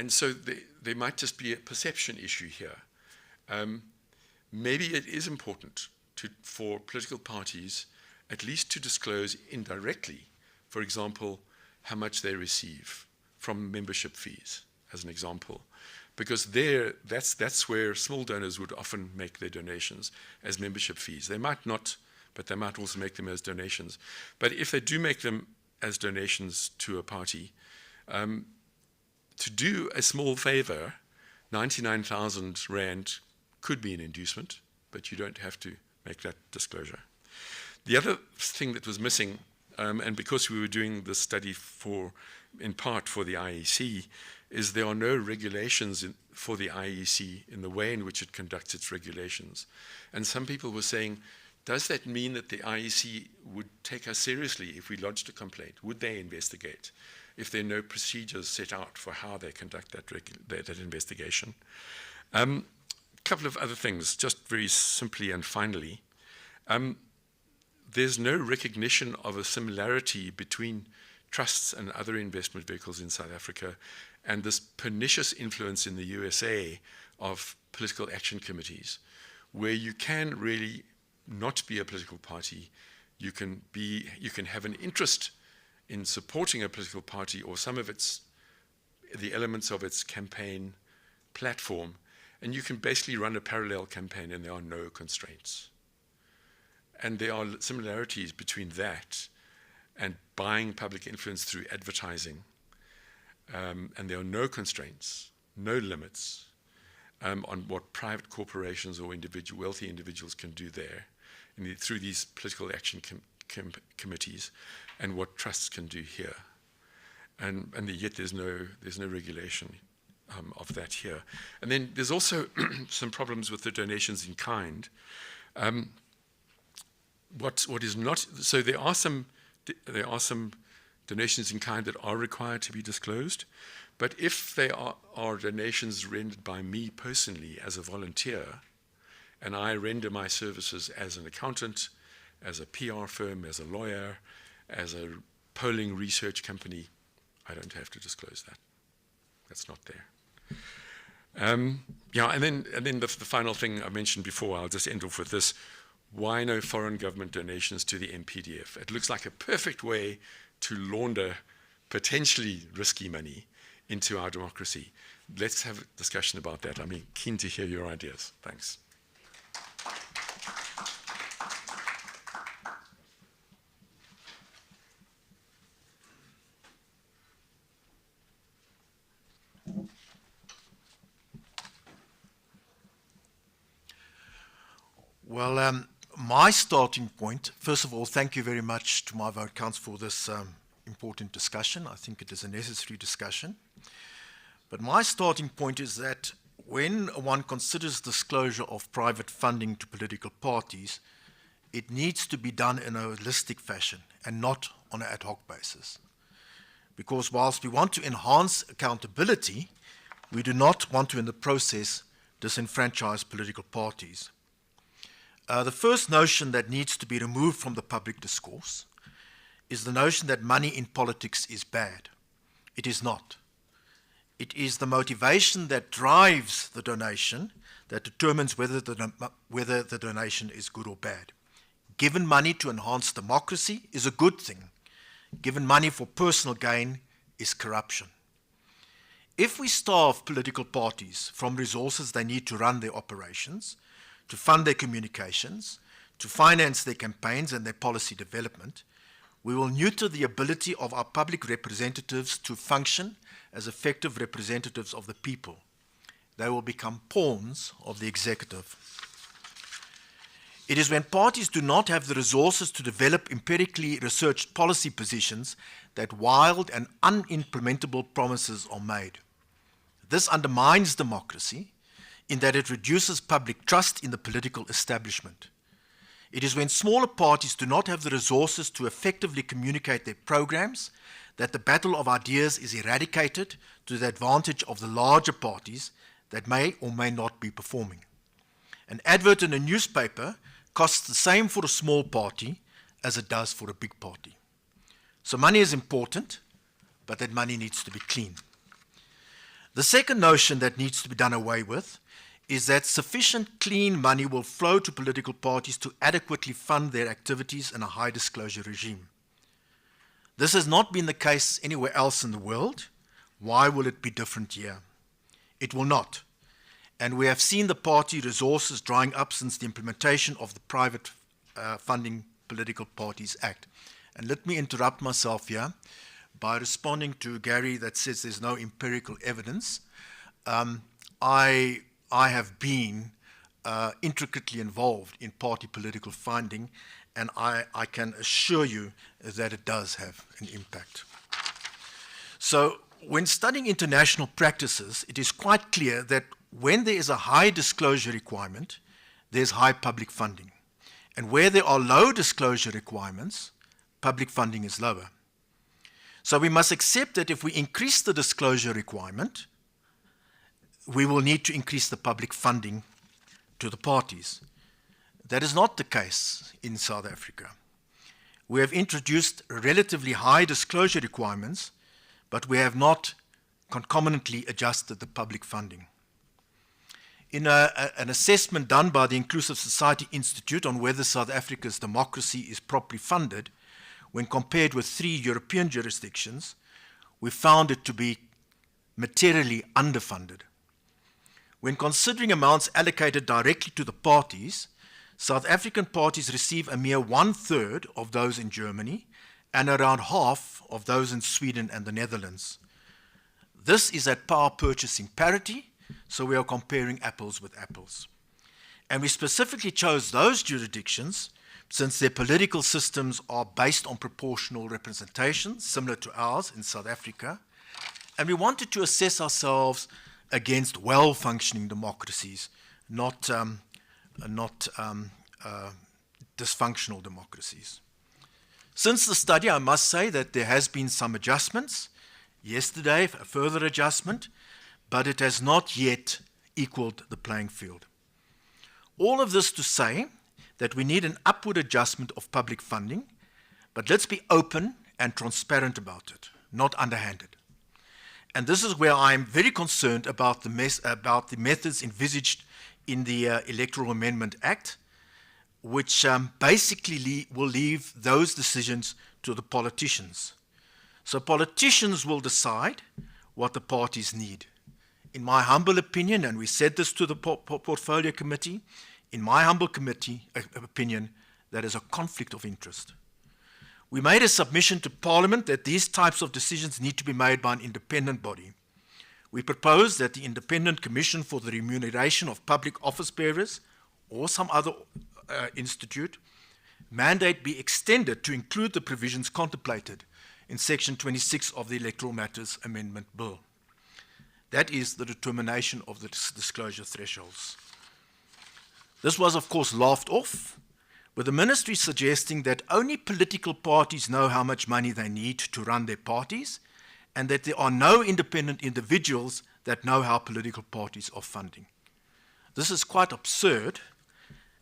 so there might just be a perception issue here. Maybe it is important for political parties at least to disclose indirectly, for example, how much they receive from membership fees, as an example. Because that's where small donors would often make their donations as membership fees. They might not, but they might also make them as donations. But if they do make them as donations to a party, to do a small favor, 99,000 Rand could be an inducement, but you don't have to make that disclosure. The other thing that was missing, and because we were doing this study in part for the IEC, is there are no regulations for the IEC in the way in which it conducts its regulations. And some people were saying, does that mean that the IEC would take us seriously if we lodged a complaint? Would they investigate if there are no procedures set out for how they conduct that investigation? A couple of other things, just very simply and finally. There's no recognition of a similarity between trusts and other investment vehicles in South Africa and this pernicious influence in the USA of political action committees, where you can really not be a political party. You can have an interest in supporting a political party or some of the elements of its campaign platform, and you can basically run a parallel campaign and there are no constraints. And there are similarities between that and buying public influence through advertising. And there are no constraints, no limits on what private corporations or wealthy individuals can do there through these political action committees, and what trusts can do here. And yet there's no regulation of that here. And then there's also some problems with the donations in kind. What is not, so there are some donations in kind that are required to be disclosed, but if they are donations rendered by me personally as a volunteer, and I render my services as an accountant, as a PR firm, as a lawyer, as a polling research company, I don't have to disclose that. That's not there. And then the final thing I mentioned before, I'll just end off with this. Why no foreign government donations to the MPDF? It looks like a perfect way to launder potentially risky money into our democracy. Let's have a discussion about that. I'm keen to hear your ideas. Thanks. Well, my starting point, first of all, thank you very much to my vote counts for this important discussion. I think it is a necessary discussion. But my starting point is that when one considers disclosure of private funding to political parties, it needs to be done in a holistic fashion and not on an ad hoc basis. Because whilst we want to enhance accountability, we do not want to, in the process, disenfranchise political parties. The first notion that needs to be removed from the public discourse is the notion that money in politics is bad. It is not. It is the motivation that drives the donation that determines whether the donation is good or bad. Given money to enhance democracy is a good thing. Given money for personal gain is corruption. If we starve political parties from resources they need to run their operations, to fund their communications, to finance their campaigns and their policy development, we will neuter the ability of our public representatives to function as effective representatives of the people. They will become pawns of the executive. It is when parties do not have the resources to develop empirically researched policy positions that wild and unimplementable promises are made. This undermines democracy in that it reduces public trust in the political establishment. It is when smaller parties do not have the resources to effectively communicate their programs that the battle of ideas is eradicated to the advantage of the larger parties that may or may not be performing. An advert in a newspaper costs the same for a small party as it does for a big party. So money is important, but that money needs to be clean. The second notion that needs to be done away with is that sufficient clean money will flow to political parties to adequately fund their activities in a high disclosure regime. This has not been the case anywhere else in the world. Why will it be different here? It will not. And we have seen the party resources drying up since the implementation of the Private Funding Political Parties Act. And let me interrupt myself here by responding to Gary that says there's no empirical evidence. I have been intricately involved in party political funding, and I can assure you that it does have an impact. So when studying international practices, it is quite clear that when there is a high disclosure requirement, there's high public funding. And where there are low disclosure requirements, public funding is lower. So we must accept that if we increase the disclosure requirement, we will need to increase the public funding to the parties. That is not the case in South Africa. We have introduced relatively high disclosure requirements, but we have not concomitantly adjusted the public funding. In an assessment done by the Inclusive Society Institute on whether South Africa's democracy is properly funded, when compared with 3 European jurisdictions, we found it to be materially underfunded. When considering amounts allocated directly to the parties, South African parties receive a mere 1/3 of those in Germany and around half of those in Sweden and the Netherlands. This is at power purchasing parity, so we are comparing apples with apples. And we specifically chose those jurisdictions since their political systems are based on proportional representation, similar to ours in South Africa, and we wanted to assess ourselves against well-functioning democracies, not dysfunctional democracies. Since the study, I must say that there has been some adjustments. Yesterday, a further adjustment, but it has not yet equaled the playing field. All of this to say that we need an upward adjustment of public funding, but let's be open and transparent about it, not underhanded. And this is where I'm very concerned about the methods envisaged in the Electoral Amendment Act, which basically will leave those decisions to the politicians. So politicians will decide what the parties need. In my humble opinion, and we said this to the Portfolio Committee, in my humble opinion, there is a conflict of interest. We made a submission to Parliament that these types of decisions need to be made by an independent body. We proposed that the Independent Commission for the Remuneration of Public Office Bearers, or some other institute, mandate be extended to include the provisions contemplated in Section 26 of the Electoral Matters Amendment Bill. That is the determination of the disclosure thresholds. This was, of course, laughed off, with the ministry suggesting that only political parties know how much money they need to run their parties, and that there are no independent individuals that know how political parties are funding. This is quite absurd,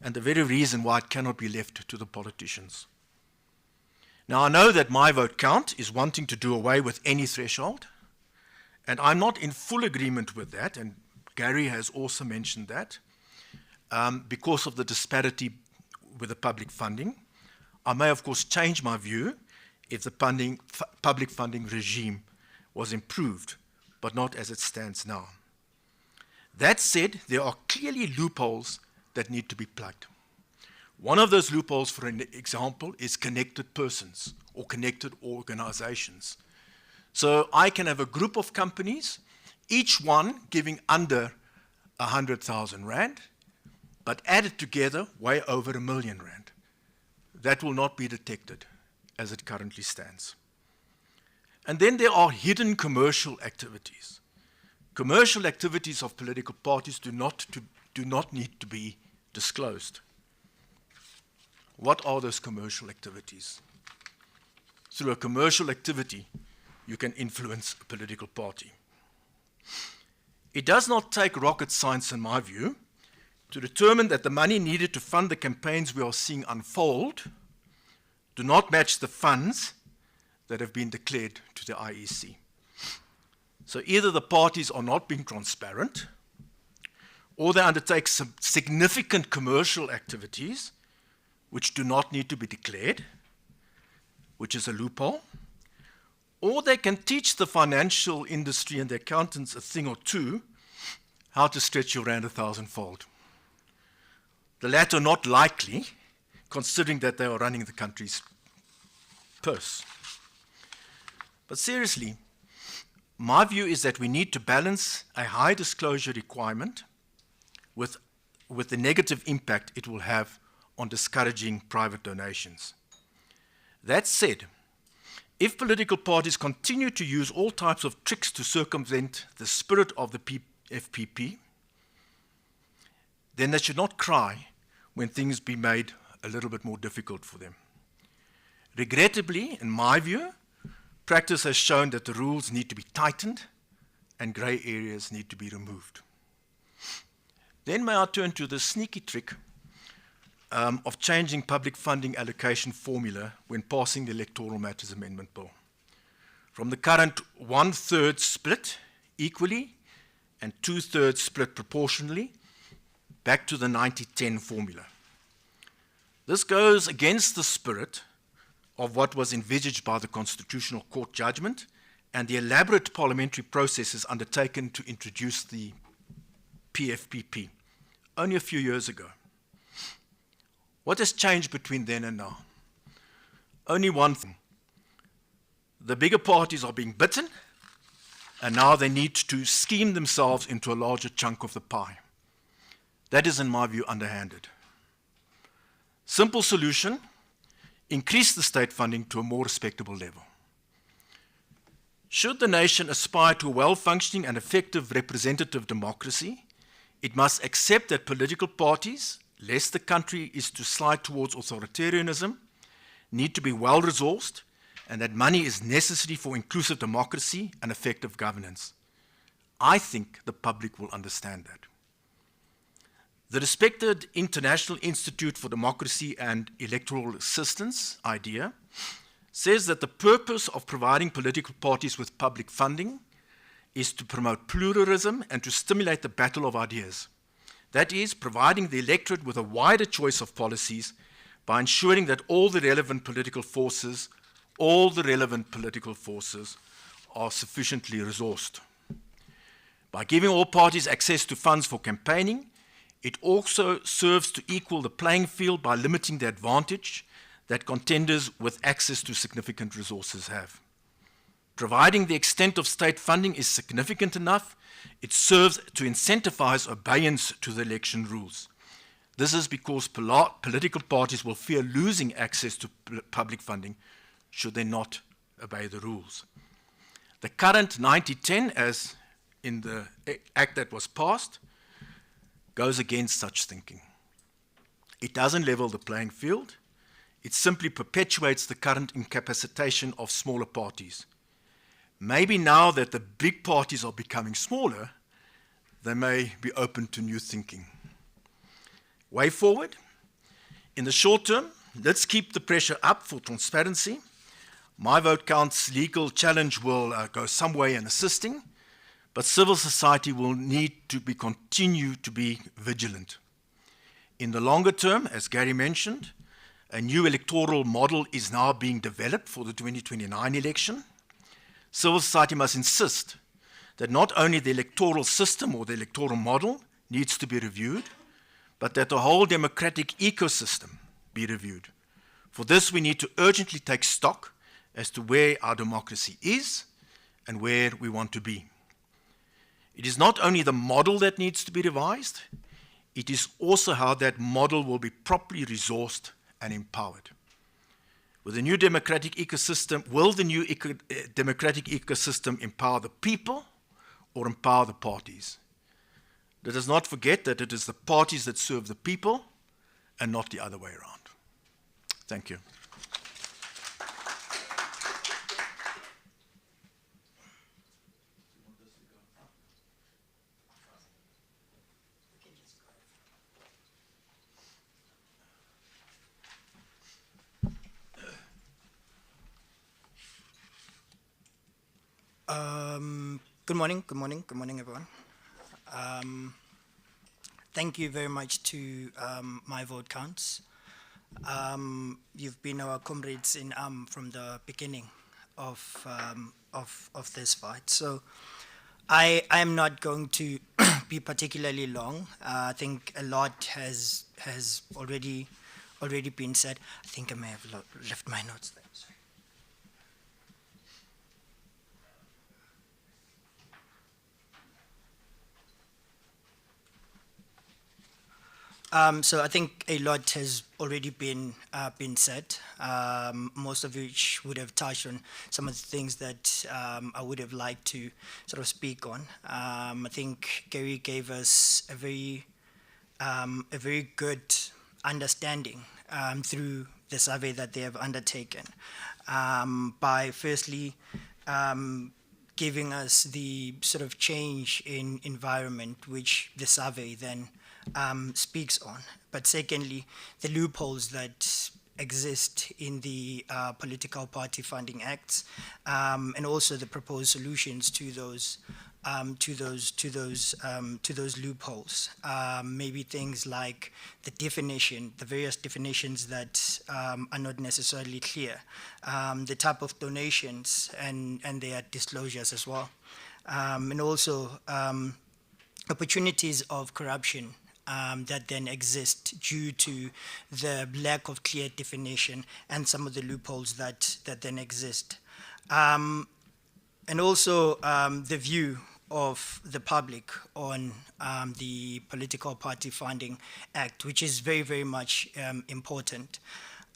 and the very reason why it cannot be left to the politicians. Now, I know that My Vote Count is wanting to do away with any threshold, and I'm not in full agreement with that, and Gary has also mentioned that, because of the disparity with the public funding. I may, of course, change my view if the public funding regime was improved, but not as it stands now. That said, there are clearly loopholes that need to be plugged. One of those loopholes, for an example, is connected persons or connected organizations. So I can have a group of companies, each one giving under 100,000 rand, but added together way over R1 million. That will not be detected as it currently stands. And then there are hidden commercial activities. Commercial activities of political parties do not need to be disclosed. What are those commercial activities? Through a commercial activity, you can influence a political party. It does not take rocket science, in my view, to determine that the money needed to fund the campaigns we are seeing unfold do not match the funds that have been declared to the IEC. So either the parties are not being transparent, or they undertake some significant commercial activities which do not need to be declared, which is a loophole, or they can teach the financial industry and the accountants a thing or two how to stretch your rand 1,000-fold. The latter not likely, considering that they are running the country's purse. But seriously, my view is that we need to balance a high disclosure requirement with the negative impact it will have on discouraging private donations. That said, if political parties continue to use all types of tricks to circumvent the spirit of the FPP, then they should not cry when things be made a little bit more difficult for them. Regrettably, in my view, practice has shown that the rules need to be tightened and grey areas need to be removed. Then may I turn to the sneaky trick of changing public funding allocation formula when passing the Electoral Matters Amendment Bill. From the current 1/3 split equally and 2/3 split proportionally back to the 90-10 formula. This goes against the spirit of what was envisaged by the Constitutional Court judgment and the elaborate parliamentary processes undertaken to introduce the PFPP only a few years ago. What has changed between then and now? Only one thing. The bigger parties are being bitten, and now they need to scheme themselves into a larger chunk of the pie. That is, in my view, underhanded. Simple solution: increase the state funding to a more respectable level. Should the nation aspire to a well-functioning and effective representative democracy, it must accept that political parties, lest the country is to slide towards authoritarianism, need to be well-resourced, and that money is necessary for inclusive democracy and effective governance. I think the public will understand that. The respected International Institute for Democracy and Electoral Assistance, IDEA, says that the purpose of providing political parties with public funding is to promote pluralism and to stimulate the battle of ideas. That is, providing the electorate with a wider choice of policies by ensuring that all the relevant political forces are sufficiently resourced. By giving all parties access to funds for campaigning, it also serves to equal the playing field by limiting the advantage that contenders with access to significant resources have. Providing the extent of state funding is significant enough, it serves to incentivize obedience to the election rules. This is because political parties will fear losing access to public funding should they not obey the rules. The current 90-10, as in the act that was passed, goes against such thinking. It doesn't level the playing field. It simply perpetuates the current incapacitation of smaller parties. Maybe now that the big parties are becoming smaller, they may be open to new thinking. Way forward? In the short term, let's keep the pressure up for transparency. My Vote Counts legal challenge will go some way in assisting, but civil society will need to continue to be vigilant. In the longer term, as Gary mentioned, a new electoral model is now being developed for the 2029 election. Civil society must insist that not only the electoral system or the electoral model needs to be reviewed, but that the whole democratic ecosystem be reviewed. For this, we need to urgently take stock as to where our democracy is and where we want to be. It is not only the model that needs to be revised, it is also how that model will be properly resourced and empowered. With the new democratic ecosystem, will the new democratic ecosystem empower the people or empower the parties? Let us not forget that it is the parties that serve the people and not the other way around. Thank you. Good morning, everyone. Thank you very much to My Vote Counts. You've been our comrades in arm from the beginning of this fight. So I am not going to be particularly long. I think a lot has already been said. I think I may have left my notes there. Sorry. So I think a lot has already been said, most of which would have touched on some of the things that I would have liked to sort of speak on. I think Gary gave us a very good understanding through the survey that they have undertaken by firstly giving us the sort of change in environment which the survey then speaks on, but secondly, the loopholes that exist in the Political Party Funding Acts, and also the proposed solutions to those loopholes. Maybe things like the various definitions that are not necessarily clear, the type of donations and their disclosures as well, and also opportunities of corruption that then exist due to the lack of clear definition and some of the loopholes that then exist. And also the view of the public on the Political Party Funding Act, which is very, very much important.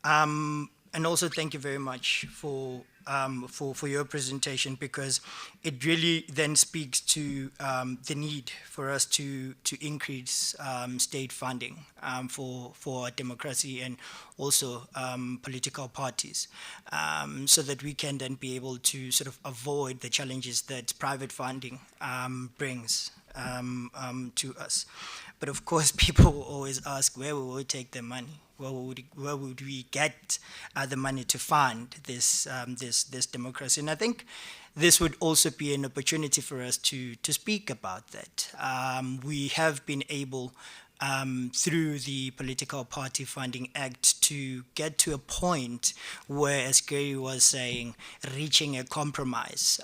And also thank you very much for your presentation, because it really then speaks to the need for us to increase state funding for democracy and also political parties, so that we can then be able to sort of avoid the challenges that private funding brings to us. But of course, people will always ask, where will we take the money? Where would we get the money to fund this democracy? And I think this would also be an opportunity for us to speak about that. We have been able, through the Political Party Funding Act, to get to a point where, as Gary was saying, reaching a compromise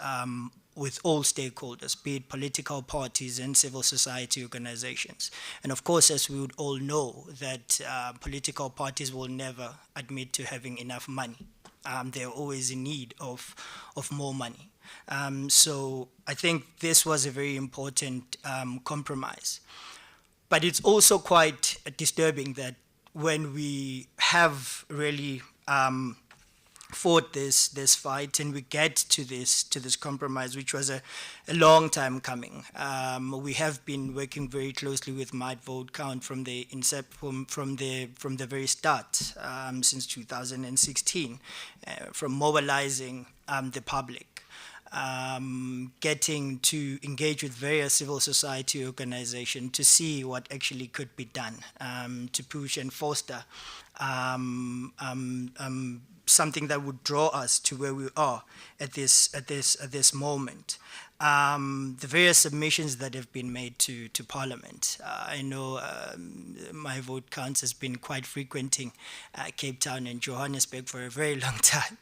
with all stakeholders, be it political parties and civil society organizations. And of course, as we would all know, that political parties will never admit to having enough money. They're always in need of more money. So I think this was a very important compromise. But it's also quite disturbing that when we have really fought this fight and we get to this compromise, which was a long time coming. We have been working very closely with My Vote Count from the very start, since 2016, from mobilizing the public, getting to engage with various civil society organizations to see what actually could be done, to push and foster something that would draw us to where we are at this moment. The various submissions that have been made to Parliament. I know My Vote Counts has been quite frequenting Cape Town and Johannesburg for a very long time.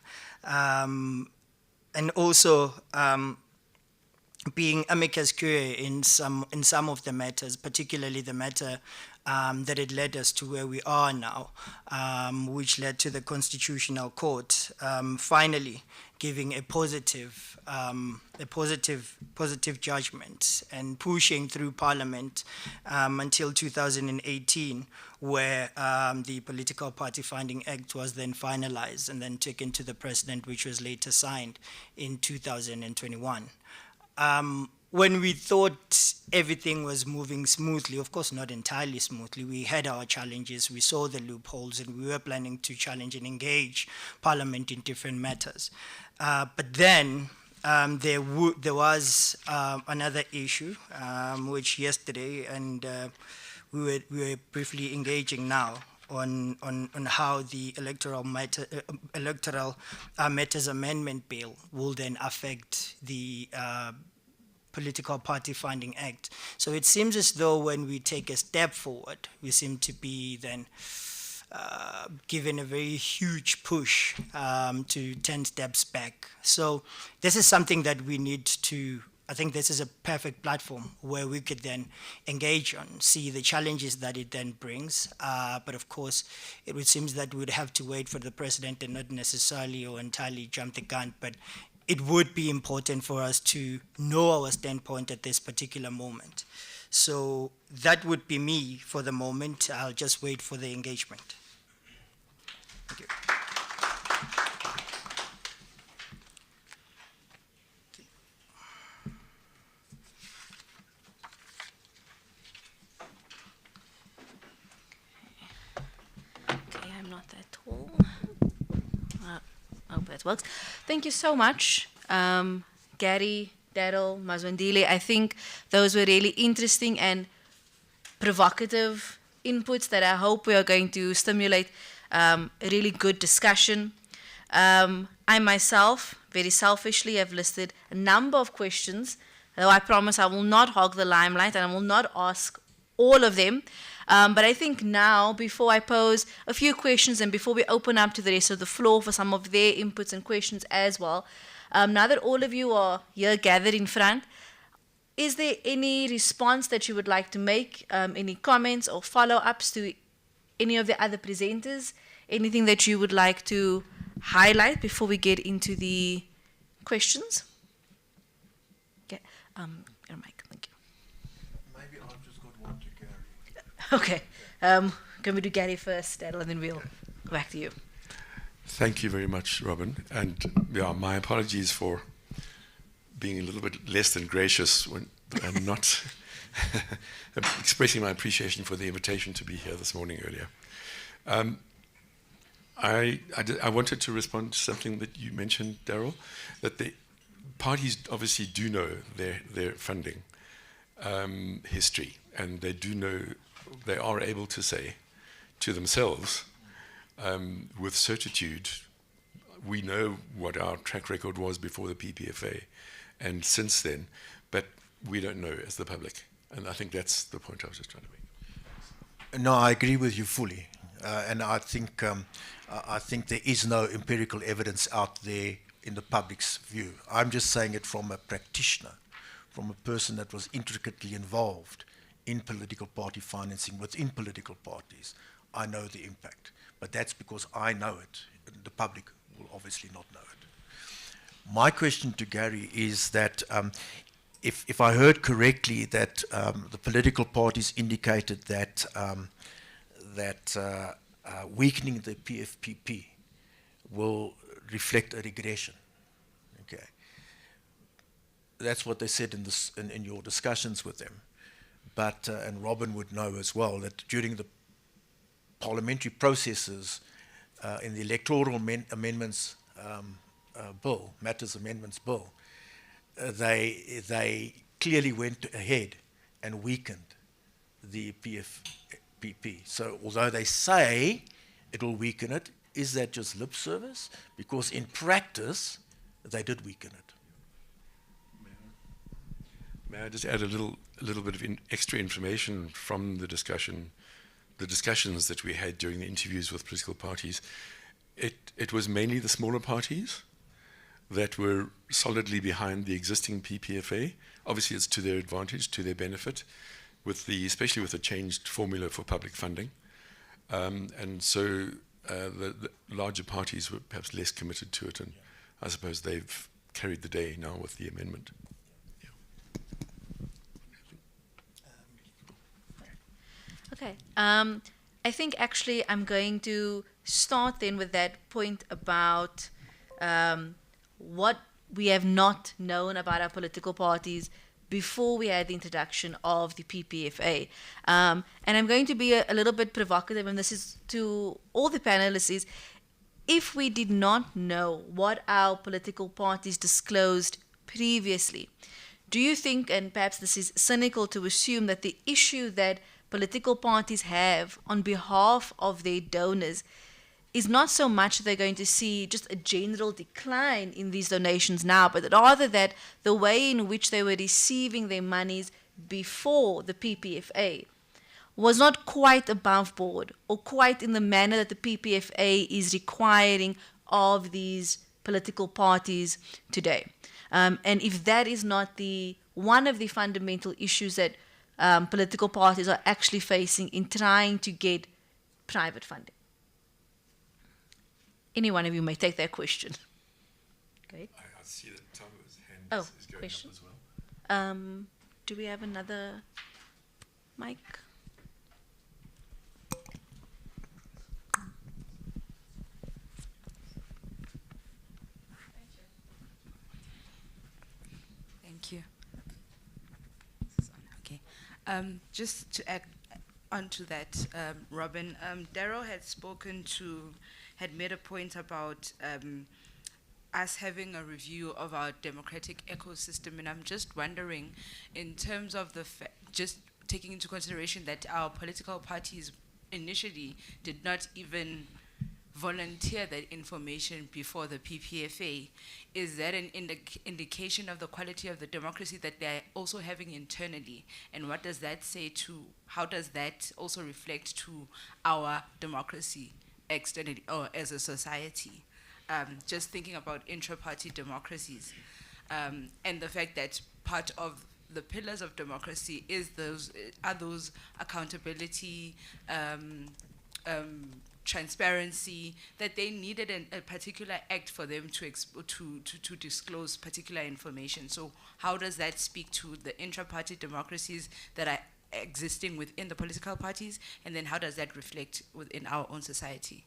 And also being amicus curiae in some of the matters, particularly the matter that it led us to where we are now, which led to the Constitutional Court finally giving a positive judgment and pushing through Parliament until 2018, where the Political Party Funding Act was then finalized and then taken to the President, which was later signed in 2021. When we thought everything was moving smoothly, of course not entirely smoothly, we had our challenges, we saw the loopholes, and we were planning to challenge and engage Parliament in different matters. But then there was another issue, which yesterday, and we were briefly engaging now on how the Electoral Matters Amendment Bill will then affect the Political Party Funding Act. So it seems as though when we take a step forward, we seem to be then given a very huge push to 10 steps back. So this is something that we need to, I think this is a perfect platform where we could then engage on, see the challenges that it then brings. But of course, it would seem that we would have to wait for the President and not necessarily or entirely jump the gun. But it would be important for us to know our standpoint at this particular moment. So that would be me for the moment. I'll just wait for the engagement. Thank you. Okay, I'm not that tall. I hope that works. Thank you so much, Gary, Daryl, Mazwandile. I think those were really interesting and provocative inputs that I hope we are going to stimulate a really good discussion. I myself, very selfishly, have listed a number of questions, though I promise I will not hog the limelight and I will not ask all of them. But I think now, before I pose a few questions and before we open up to the rest of the floor for some of their inputs and questions as well, now that all of you are here gathered in front, is there any response that you would like to make, any comments or follow-ups to any of the other presenters? Anything that you would like to highlight before we get into the questions? Okay, your mic, thank you. Maybe I've just got one to Gary. Okay, can we do Gary first, Daryl, and then we'll go back to you. Thank you very much, Robin. And yeah, my apologies for being a little bit less than gracious when I'm not expressing my appreciation for the invitation to be here this morning earlier. I wanted to respond to something that you mentioned, Daryl, that the parties obviously do know their funding history, and they do know, they are able to say to themselves with certitude, we know what our track record was before the PPFA and since then, but we don't know as the public. And I think that's the point I was just trying to make. No, I agree with you fully. And I think there is no empirical evidence out there in the public's view. I'm just saying it from a practitioner, from a person that was intricately involved in political party financing within political parties. I know the impact, but that's because I know it. The public will obviously not know it. My question to Gary is that if I heard correctly that the political parties indicated that weakening the PFPP will reflect a regression. Okay, that's what they said in your discussions with them. But and Robin would know as well that during the parliamentary processes in the electoral amendments bill, Matters Amendments Bill, they clearly went ahead and weakened the PFPP. So although they say it will weaken it, is that just lip service? Because in practice, they did weaken it. May I just add a little bit of extra information from the discussions that we had during the interviews with political parties? It was mainly the smaller parties that were solidly behind the existing PPFA. Obviously, it's to their advantage, to their benefit. especially with the changed formula for public funding. And so the larger parties were perhaps less committed to it, and I suppose they've carried the day now with the amendment. Okay. I think actually I'm going to start then with that point about what we have not known about our political parties before we had the introduction of the PPFA. And I'm going to be a little bit provocative, and this is to all the panelists, is if we did not know what our political parties disclosed previously, do you think, and perhaps this is cynical to assume, that the issue that political parties have on behalf of their donors is not so much that they're going to see just a general decline in these donations now, but rather that the way in which they were receiving their monies before the PPFA was not quite above board or quite in the manner that the PPFA is requiring of these political parties today. And if that is not one of the fundamental issues that political parties are actually facing in trying to get private funding. Any one of you may take that question. Okay. I see that Tabo's hand is going question. up as well. Do we have another mic? Thank you. Okay. Just to add onto that, Robin, Darrow had made a point about us having a review of our democratic ecosystem, and I'm just wondering, in terms of just taking into consideration that our political parties initially did not even volunteer that information before the PPFA, is that an indication of the quality of the democracy that they're also having internally? And what does that say how does that also reflect to our democracy externally or as a society? Just thinking about intra-party democracies, and the fact that part of the pillars of democracy are those accountability, transparency, that they needed a particular act for them to disclose particular information. So how does that speak to the intra-party democracies that are existing within the political parties, and then how does that reflect within our own society?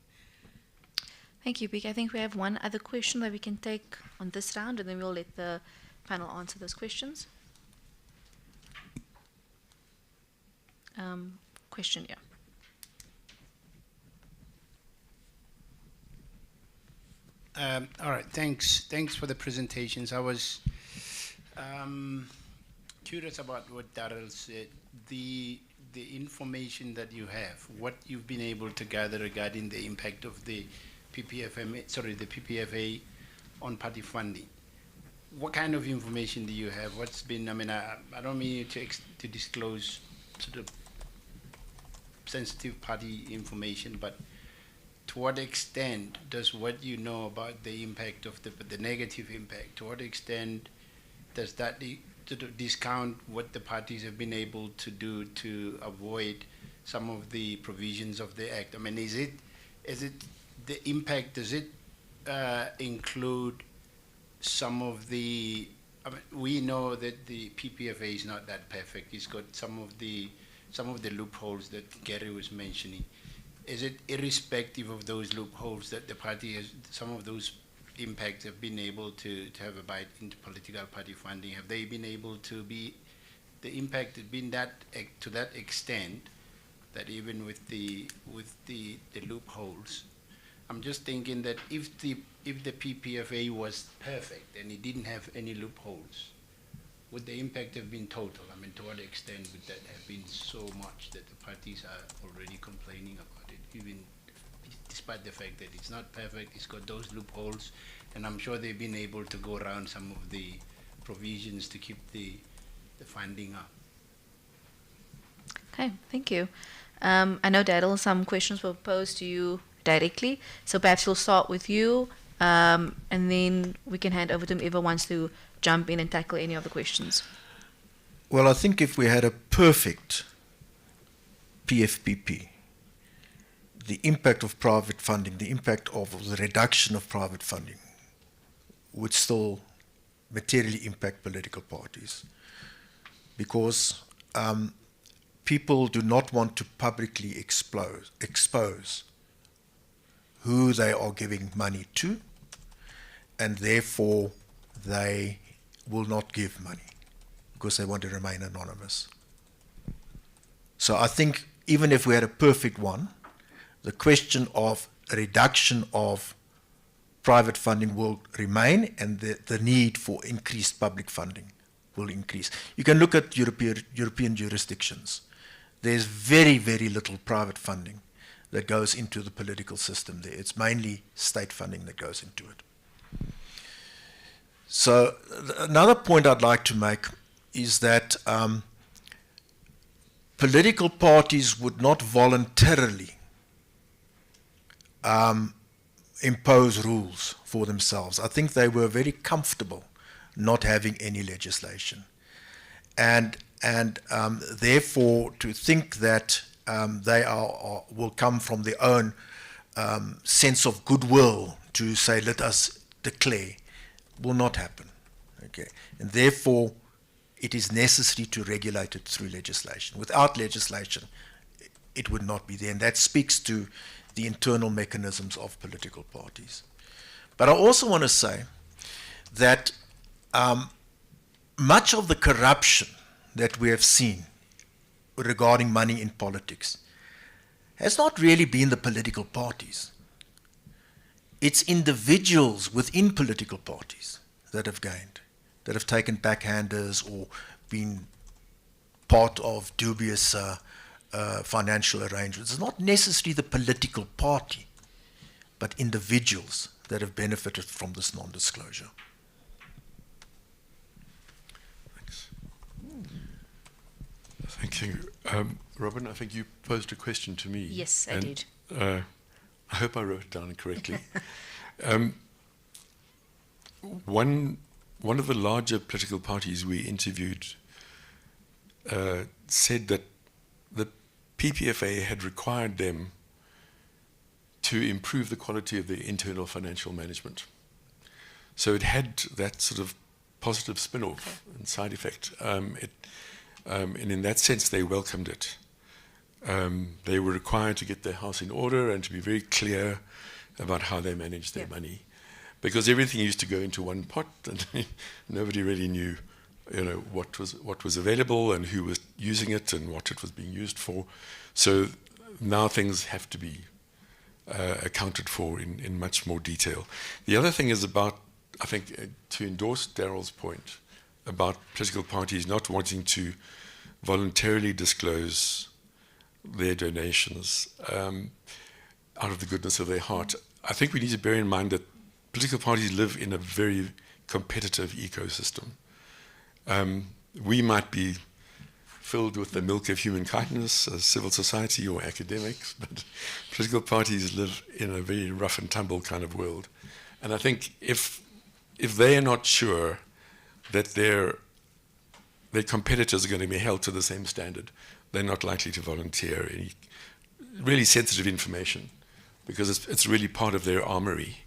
Thank you, Bik. I think we have one other question that we can take on this round, and then we'll let the panel answer those questions. Question, yeah. All right, thanks for the presentations. I was curious about what Darrell said. The information that you have, what you've been able to gather regarding the impact of the PPFA on party funding. What kind of information do you have? What's been, I don't mean you to disclose sort of sensitive party information, but to what extent does what you know about the impact of the negative impact, to what extent does that discount what the parties have been able to do to avoid some of the provisions of the Act? Is it the impact, does it include some of the, we know that the PPFA is not that perfect. It's got some of the loopholes that Gary was mentioning. Is it irrespective of those loopholes that the party has, some of those impacts have been able to have a bite into political party funding? Have they been able to be, the impact has been to that extent that even with the loopholes, I'm just thinking that if the PPFA was perfect and it didn't have any loopholes, would the impact have been total? To what extent would that have been so much that the parties are already complaining about it, even despite the fact that it's not perfect, it's got those loopholes, and I'm sure they've been able to go around some of the provisions to keep the funding up. Okay, thank you. I know, Daryl, some questions were posed to you directly, so perhaps we'll start with you, and then we can hand over to whoever wants to jump in and tackle any of the questions. Well, I think if we had a perfect PFPP, the impact of private funding, the impact of the reduction of private funding would still materially impact political parties, because people do not want to publicly expose who they are giving money to, and therefore they will not give money because they want to remain anonymous. So I think even if we had a perfect one, the question of a reduction of private funding will remain, and the need for increased public funding will increase. You can look at European jurisdictions. There's very, very little private funding that goes into the political system there. It's mainly state funding that goes into it. So another point I'd like to make is that political parties would not voluntarily impose rules for themselves. I think they were very comfortable not having any legislation. And therefore, to think that they will come from their own sense of goodwill to say, let us declare, will not happen. Okay? And therefore, it is necessary to regulate it through legislation. Without legislation, it would not be there. And that speaks to the internal mechanisms of political parties. But I also want to say that much of the corruption that we have seen regarding money in politics has not really been the political parties. It's individuals within political parties that have gained, that have taken backhanders or been part of dubious financial arrangements. It's not necessarily the political party, but individuals that have benefited from this non-disclosure. Thanks. Thank you. Robin, I think you posed a question to me. Yes, I did. I hope I wrote it down correctly. One of the larger political parties we interviewed said that the PPFA had required them to improve the quality of their internal financial management. So it had that sort of positive spin-off and side effect. And in that sense, they welcomed it. They were required to get their house in order and to be very clear about how they managed their money, because everything used to go into one pot, and nobody really knew, what was available and who was using it and what it was being used for. So now things have to be accounted for in much more detail. The other thing is about, I think, to endorse Darryl's point about political parties not wanting to voluntarily disclose their donations out of the goodness of their heart. I think we need to bear in mind that political parties live in a very competitive ecosystem. We might be filled with the milk of human kindness as civil society or academics, but political parties live in a very rough and tumble kind of world. And I think if they are not sure that their competitors are going to be held to the same standard, they're not likely to volunteer any really sensitive information, because it's really part of their armory.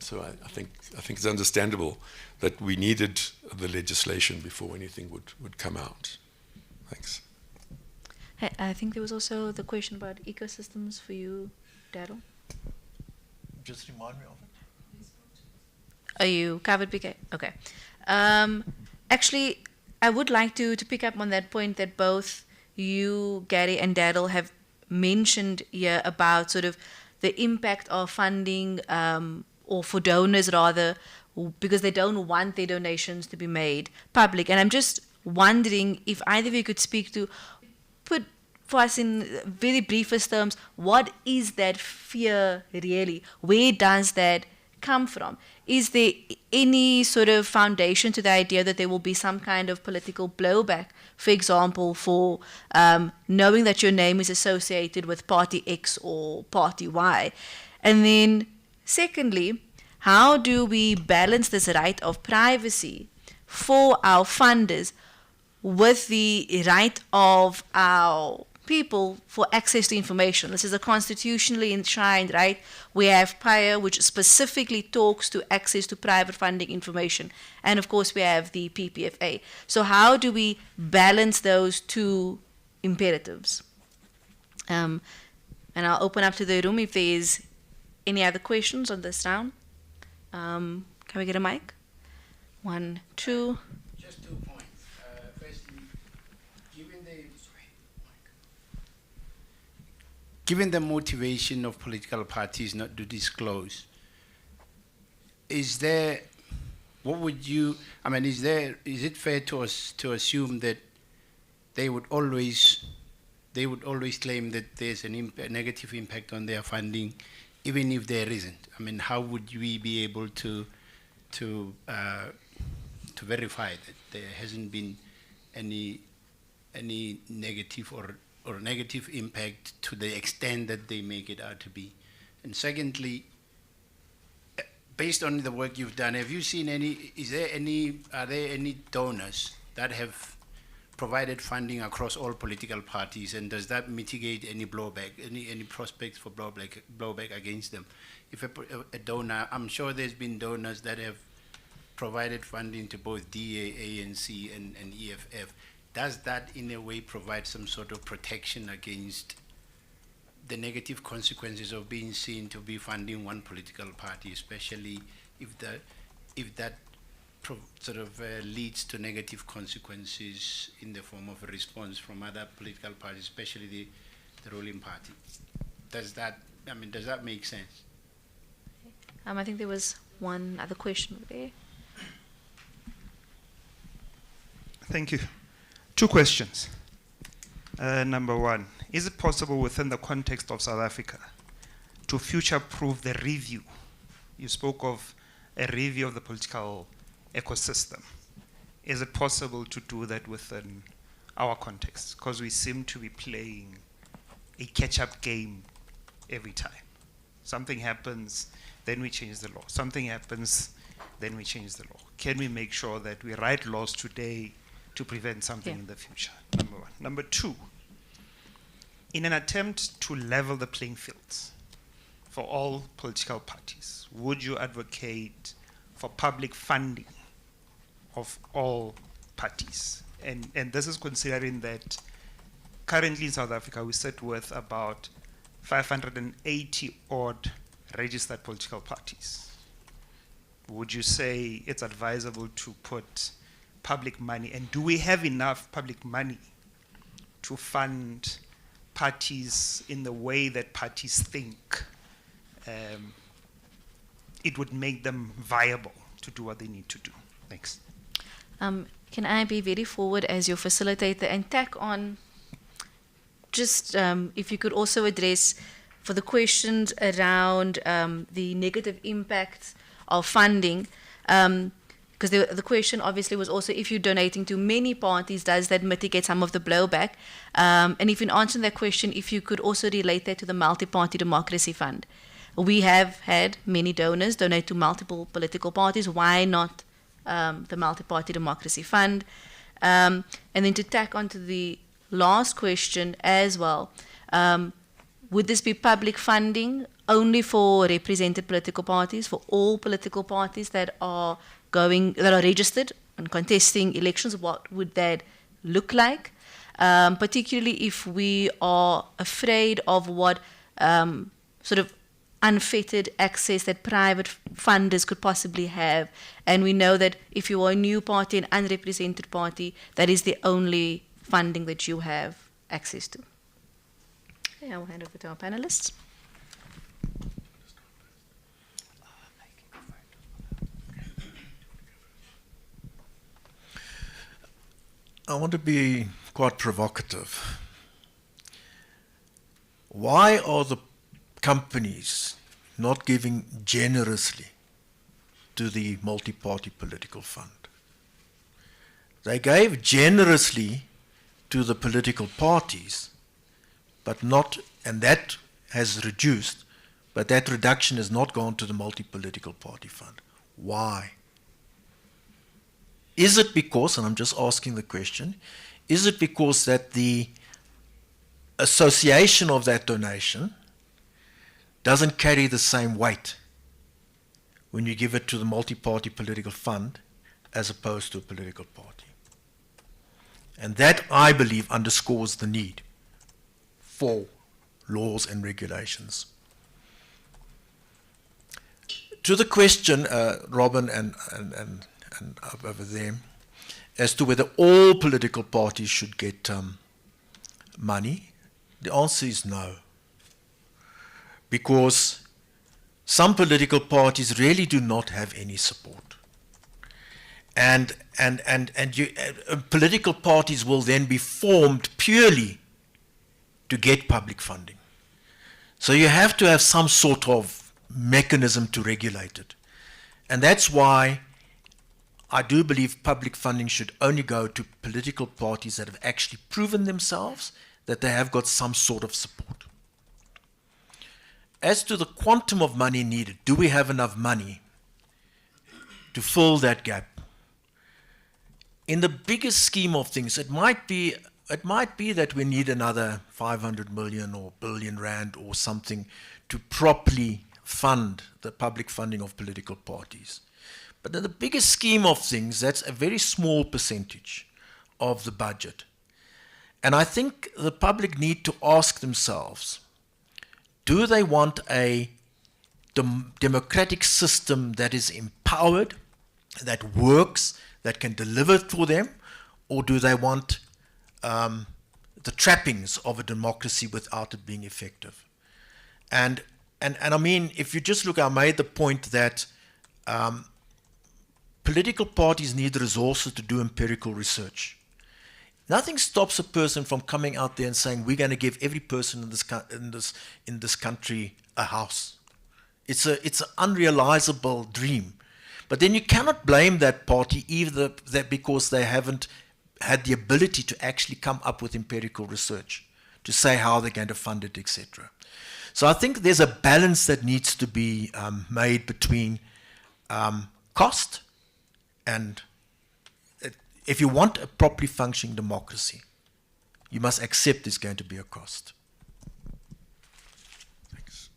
So I think it's understandable that we needed the legislation before anything would come out. Thanks. Hey, I think there was also the question about ecosystems for you, Darryl. Just remind me of it. Are you covered, PK? Okay. Actually, I would like to pick up on that point that both you, Gary, and Darryl have mentioned here about sort of the impact of funding, or for donors rather, because they don't want their donations to be made public. And I'm just wondering if either of you could speak to, put for us in very briefest terms, what is that fear really? Where does that come from? Is there any sort of foundation to the idea that there will be some kind of political blowback, for example, for knowing that your name is associated with party X or party Y? And then secondly, how do we balance this right of privacy for our funders with the right of our people for access to information. This is a constitutionally enshrined right. We have PIA, which specifically talks to access to private funding information. And of course, we have the PPFA. So how do we balance those two imperatives? And I'll open up to the room if there's any other questions on this round. Can we get a mic? 1, 2. Just 2 points. Firstly, given the motivation of political parties not to disclose, is there, what would you, I mean, is it fair to us to assume that they would always claim that there's a negative impact on their funding, even if there isn't? I mean, how would we be able to verify that there hasn't been any negative or negative impact to the extent that they make it out to be? And secondly, based on the work you've done, have you seen are there any donors that have provided funding across all political parties, and does that mitigate any blowback, any prospects for blowback against them? If a donor, I'm sure there's been donors that have provided funding to both DA, ANC, and EFF. Does that in a way provide some sort of protection against the negative consequences of being seen to be funding one political party, especially if that leads to negative consequences in the form of a response from other political parties, especially the ruling party? Does that make sense? I think there was one other question there. Thank you. 2 questions. Number 1, is it possible within the context of South Africa to future-proof the review? You spoke of a review of the political ecosystem. Is it possible to do that within our context? Because we seem to be playing a catch-up game every time. Something happens, then we change the law. Something happens, then we change the law. Can we make sure that we write laws today to prevent something in the future? Number 1. Number 2, in an attempt to level the playing fields for all political parties, would you advocate for public funding of all parties? And this is considering that currently in South Africa we sit with about 580 odd registered political parties. Would you say it's advisable to put public money, and do we have enough public money to fund parties in the way that parties think it would make them viable to do what they need to do? Thanks. Can I be very forward as your facilitator and tack on just if you could also address for the questions around the negative impact of funding, because the question obviously was also, if you're donating to many parties, does that mitigate some of the blowback? And if in answering that question, if you could also relate that to the Multi-Party Democracy Fund. We have had many donors donate to multiple political parties. Why not the Multi-Party Democracy Fund? And then to tack onto the last question as well, would this be public funding only for represented political parties, for all political parties that are registered and contesting elections? What would that look like? Particularly if we are afraid of what sort of unfettered access that private funders could possibly have. And we know that if you are a new party, an unrepresented party, that is the only funding that you have access to. Okay, I will hand over to our panelists. I want to be quite provocative. Why are the companies not giving generously to the multi-party political fund? They gave generously to the political parties, but not, and that has reduced, but that reduction has not gone to the multi-political party fund. Why? Is it because, and I'm just asking the question, is it because that the association of that donation doesn't carry the same weight when you give it to the multi-party political fund as opposed to a political party? And that, I believe, underscores the need for laws and regulations. To the question, Robin and over there, as to whether all political parties should get money, the answer is no. Because some political parties really do not have any support. And political parties will then be formed purely to get public funding. So you have to have some sort of mechanism to regulate it. And that's why I do believe public funding should only go to political parties that have actually proven themselves that they have got some sort of support. As to the quantum of money needed, do we have enough money to fill that gap? In the biggest scheme of things, it might be that we need another 500 million or billion rand or something to properly fund the public funding of political parties. But in the biggest scheme of things, that's a very small percentage of the budget. And I think the public need to ask themselves, do they want a democratic system that is empowered, that works, that can deliver for them, or do they want the trappings of a democracy without it being effective? And I mean, if you just look, I made the point that political parties need resources to do empirical research. Nothing stops a person from coming out there and saying, we're going to give every person in this country a house. It's an unrealizable dream. But then you cannot blame that party either that because they haven't had the ability to actually come up with empirical research to say how they're going to fund it, etc. So I think there's a balance that needs to be made between cost and if you want a properly functioning democracy, you must accept there's going to be a cost. Thanks.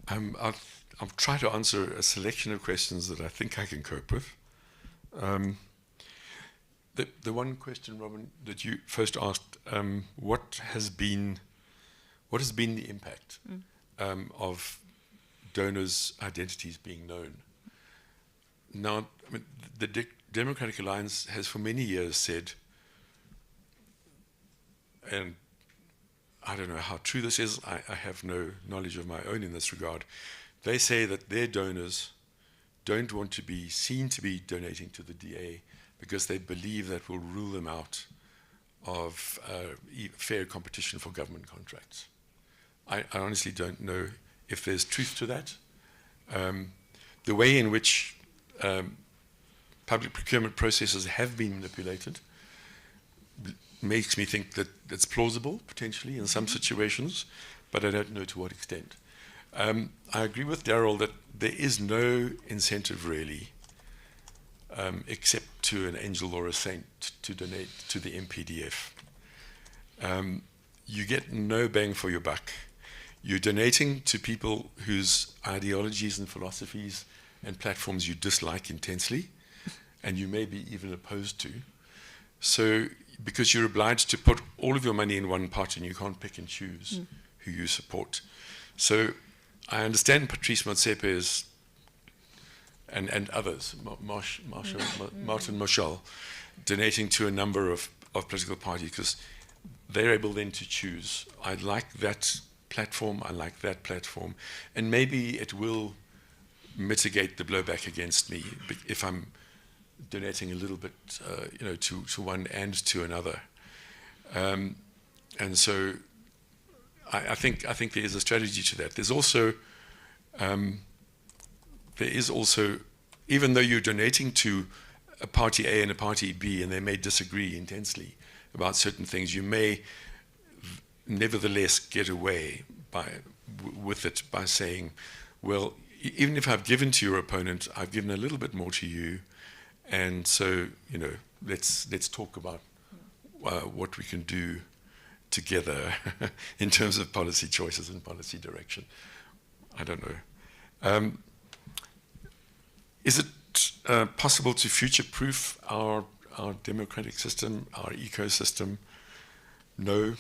I'll try to answer a selection of questions that I think I can cope with. The one question, Robin, that you first asked, what has been the impact of donors' identities being known? Now, I mean, the Democratic Alliance has for many years said, and I don't know how true this is, I have no knowledge of my own in this regard, they say that their donors don't want to be seen to be donating to the DA because they believe that will rule them out of fair competition for government contracts. I honestly don't know if there's truth to that. The way in which public procurement processes have been manipulated makes me think that it's plausible, potentially, in some situations, but I don't know to what extent. I agree with Daryl that there is no incentive, really, except to an angel or a saint to donate to the MPDF. You get no bang for your buck. You're donating to people whose ideologies and philosophies and platforms you dislike intensely, and you may be even opposed to. So, because you're obliged to put all of your money in one pot and you can't pick and choose who you support. So, I understand Patrice Motsepe and others, Martin Moshal, donating to a number of political parties because they're able then to choose. I like that platform, I like that platform, and maybe it will mitigate the blowback against me if I'm donating a little bit, to one and to another. And so I think there is a strategy to that. There's also, even though you're donating to a party A and a party B, and they may disagree intensely about certain things, you may nevertheless get away with it by saying, well, even if I've given to your opponent, I've given a little bit more to you, and so let's talk about what we can do together in terms of policy choices and policy direction. I don't know. Is it possible to future-proof our democratic system, our ecosystem? No.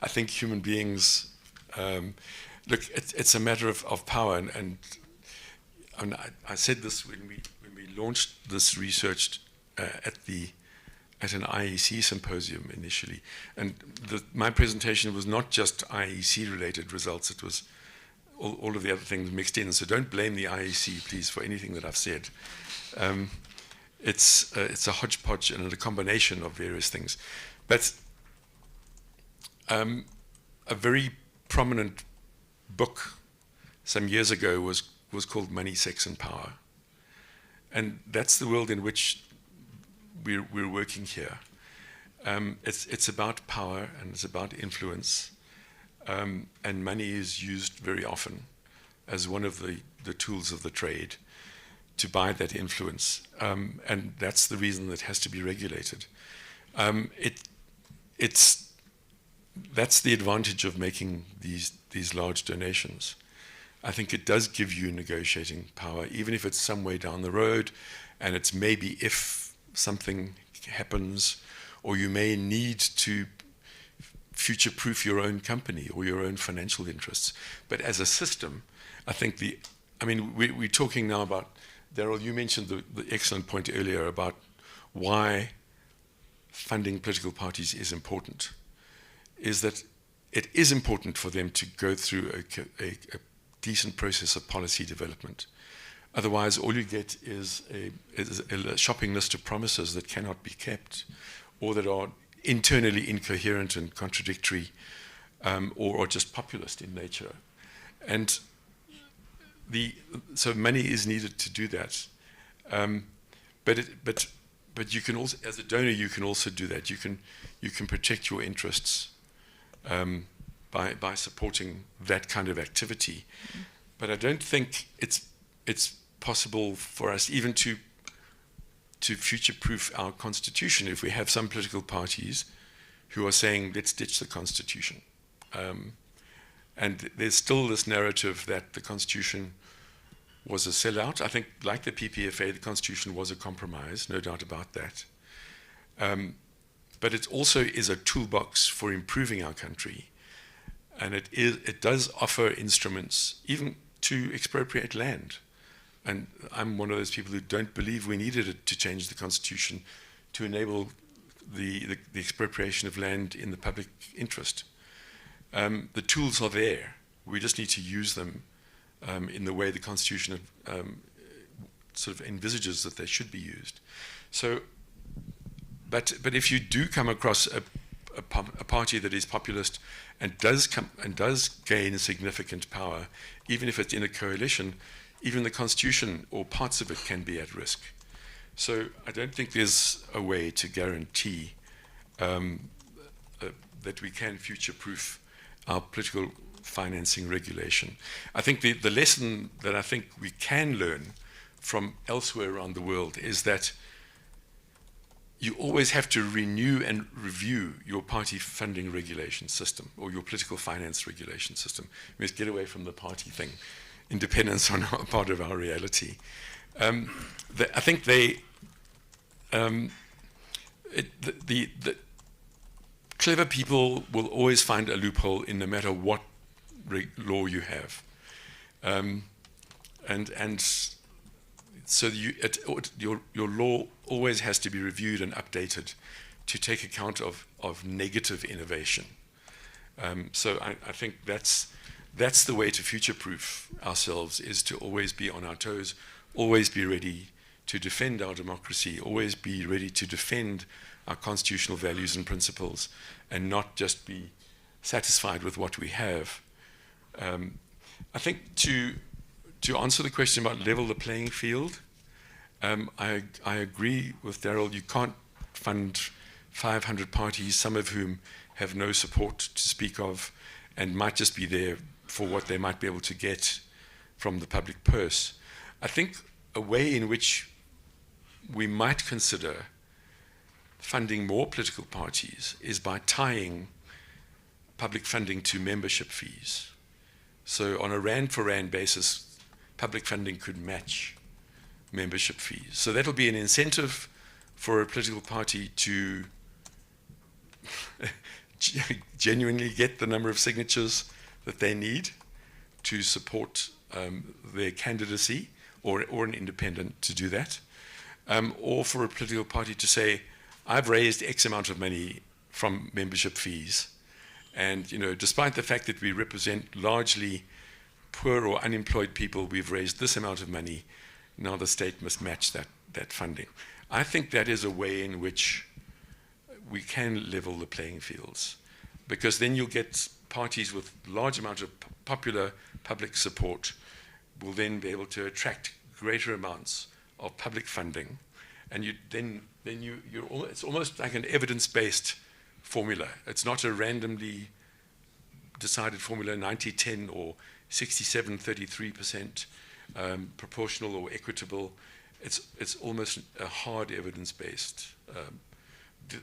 I think human beings, look, it's a matter of power, and I said this when we launched this research at an IEC symposium initially, and my presentation was not just IEC-related results, it was all of the other things mixed in, so don't blame the IEC, please, for anything that I've said. It's a hodgepodge and a combination of various things. But a very prominent book some years ago was called Money, Sex and Power. And that's the world in which we're working here. It's about power and it's about influence. And money is used very often as one of the tools of the trade to buy that influence. And that's the reason that it has to be regulated. That's the advantage of making these large donations. I think it does give you negotiating power, even if it's some way down the road, and it's maybe if something happens, or you may need to future-proof your own company or your own financial interests. But as a system, I think we're talking now about, Daryl, you mentioned the excellent point earlier about why funding political parties is important, is that it is important for them to go through a decent process of policy development. Otherwise, all you get is a shopping list of promises that cannot be kept, or that are internally incoherent and contradictory, or just populist in nature. And so money is needed to do that. But you can also, as a donor, you can also do that. You can protect your interests by supporting that kind of activity. But I don't think it's possible for us even to future-proof our constitution if we have some political parties who are saying, let's ditch the constitution. And there's still this narrative that the constitution was a sellout. I think, like the PPFA, the constitution was a compromise, no doubt about that. But it also is a toolbox for improving our country. And it does offer instruments, even to expropriate land. And I'm one of those people who don't believe we needed it to change the constitution to enable the expropriation of land in the public interest. The tools are there. We just need to use them in the way the constitution sort of envisages that they should be used. So, but if you do come across a party that is populist and does gain significant power, even if it's in a coalition, even the constitution or parts of it can be at risk. So I don't think there's a way to guarantee that we can future-proof our political financing regulation. I think the lesson that I think we can learn from elsewhere around the world is that you always have to renew and review your party funding regulation system or your political finance regulation system. We must get away from the party thing. Independence on our part of our reality. I think the clever people will always find a loophole in no matter what law you have, and so your law always has to be reviewed and updated to take account of negative innovation. So I think that's the way to future-proof ourselves, is to always be on our toes, always be ready to defend our democracy, always be ready to defend our constitutional values and principles, and not just be satisfied with what we have. I think to answer the question about level the playing field, I agree with Daryl. You can't fund 500 parties, some of whom have no support to speak of, and might just be there for what they might be able to get from the public purse. I think a way in which we might consider funding more political parties is by tying public funding to membership fees. So on a rand for rand basis, public funding could match membership fees. So that'll be an incentive for a political party to genuinely get the number of signatures that they need to support their candidacy, or an independent to do that, or for a political party to say, I've raised X amount of money from membership fees, and despite the fact that we represent largely poor or unemployed people, we've raised this amount of money. Now the state must match that funding. I think that is a way in which we can level the playing fields, because then you'll get parties with large amounts of popular public support will then be able to attract greater amounts of public funding, and it's almost like an evidence-based formula. It's not a randomly decided formula, 90-10 or 67-33% proportional or equitable. It's almost a hard evidence-based.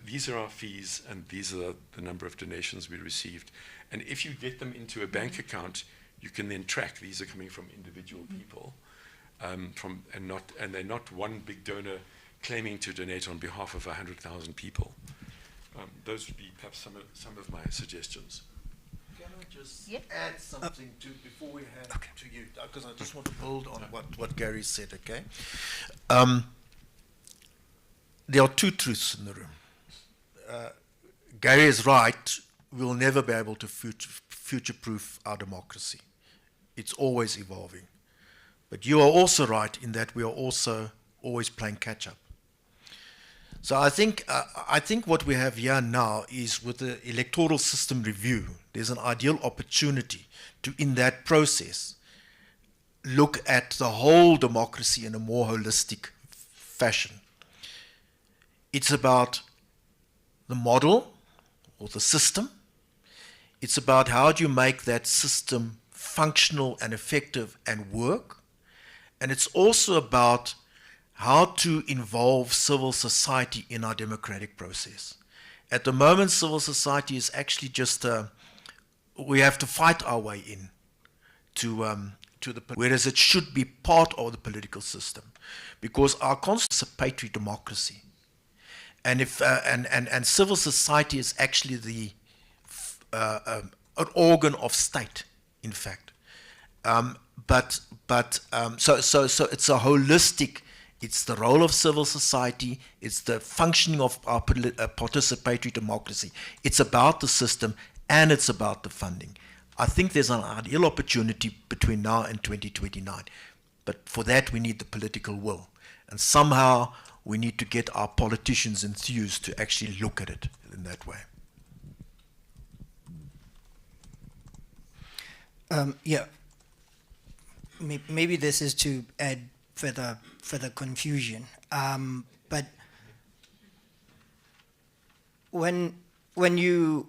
These are our fees, and these are the number of donations we received. And if you get them into a bank account, you can then track these are coming from individual people, and they're not one big donor claiming to donate on behalf of 100,000 people. Those would be perhaps some of my suggestions. Can I just add something before we hand to you, because I just want to build on what Gary said, okay? There are two truths in the room. Gary is right, we'll never be able to future-proof our democracy. It's always evolving. But you are also right in that we are also always playing catch-up. So I think what we have here now is, with the electoral system review, there's an ideal opportunity to, in that process, look at the whole democracy in a more holistic fashion. It's about the model or the system. It's about how do you make that system functional and effective and work. And it's also about how to involve civil society in our democratic process. At the moment, civil society is actually just, we have to fight our way in to the, whereas it should be part of the political system, because our constitutional democracy. And if and civil society is actually an organ of state, in fact. So it's a holistic. It's the role of civil society. It's the functioning of our participatory democracy. It's about the system, and it's about the funding. I think there's an ideal opportunity between now and 2029, but for that we need the political will, and somehow we need to get our politicians enthused to actually look at it in that way. Maybe this is to add further confusion. But when you,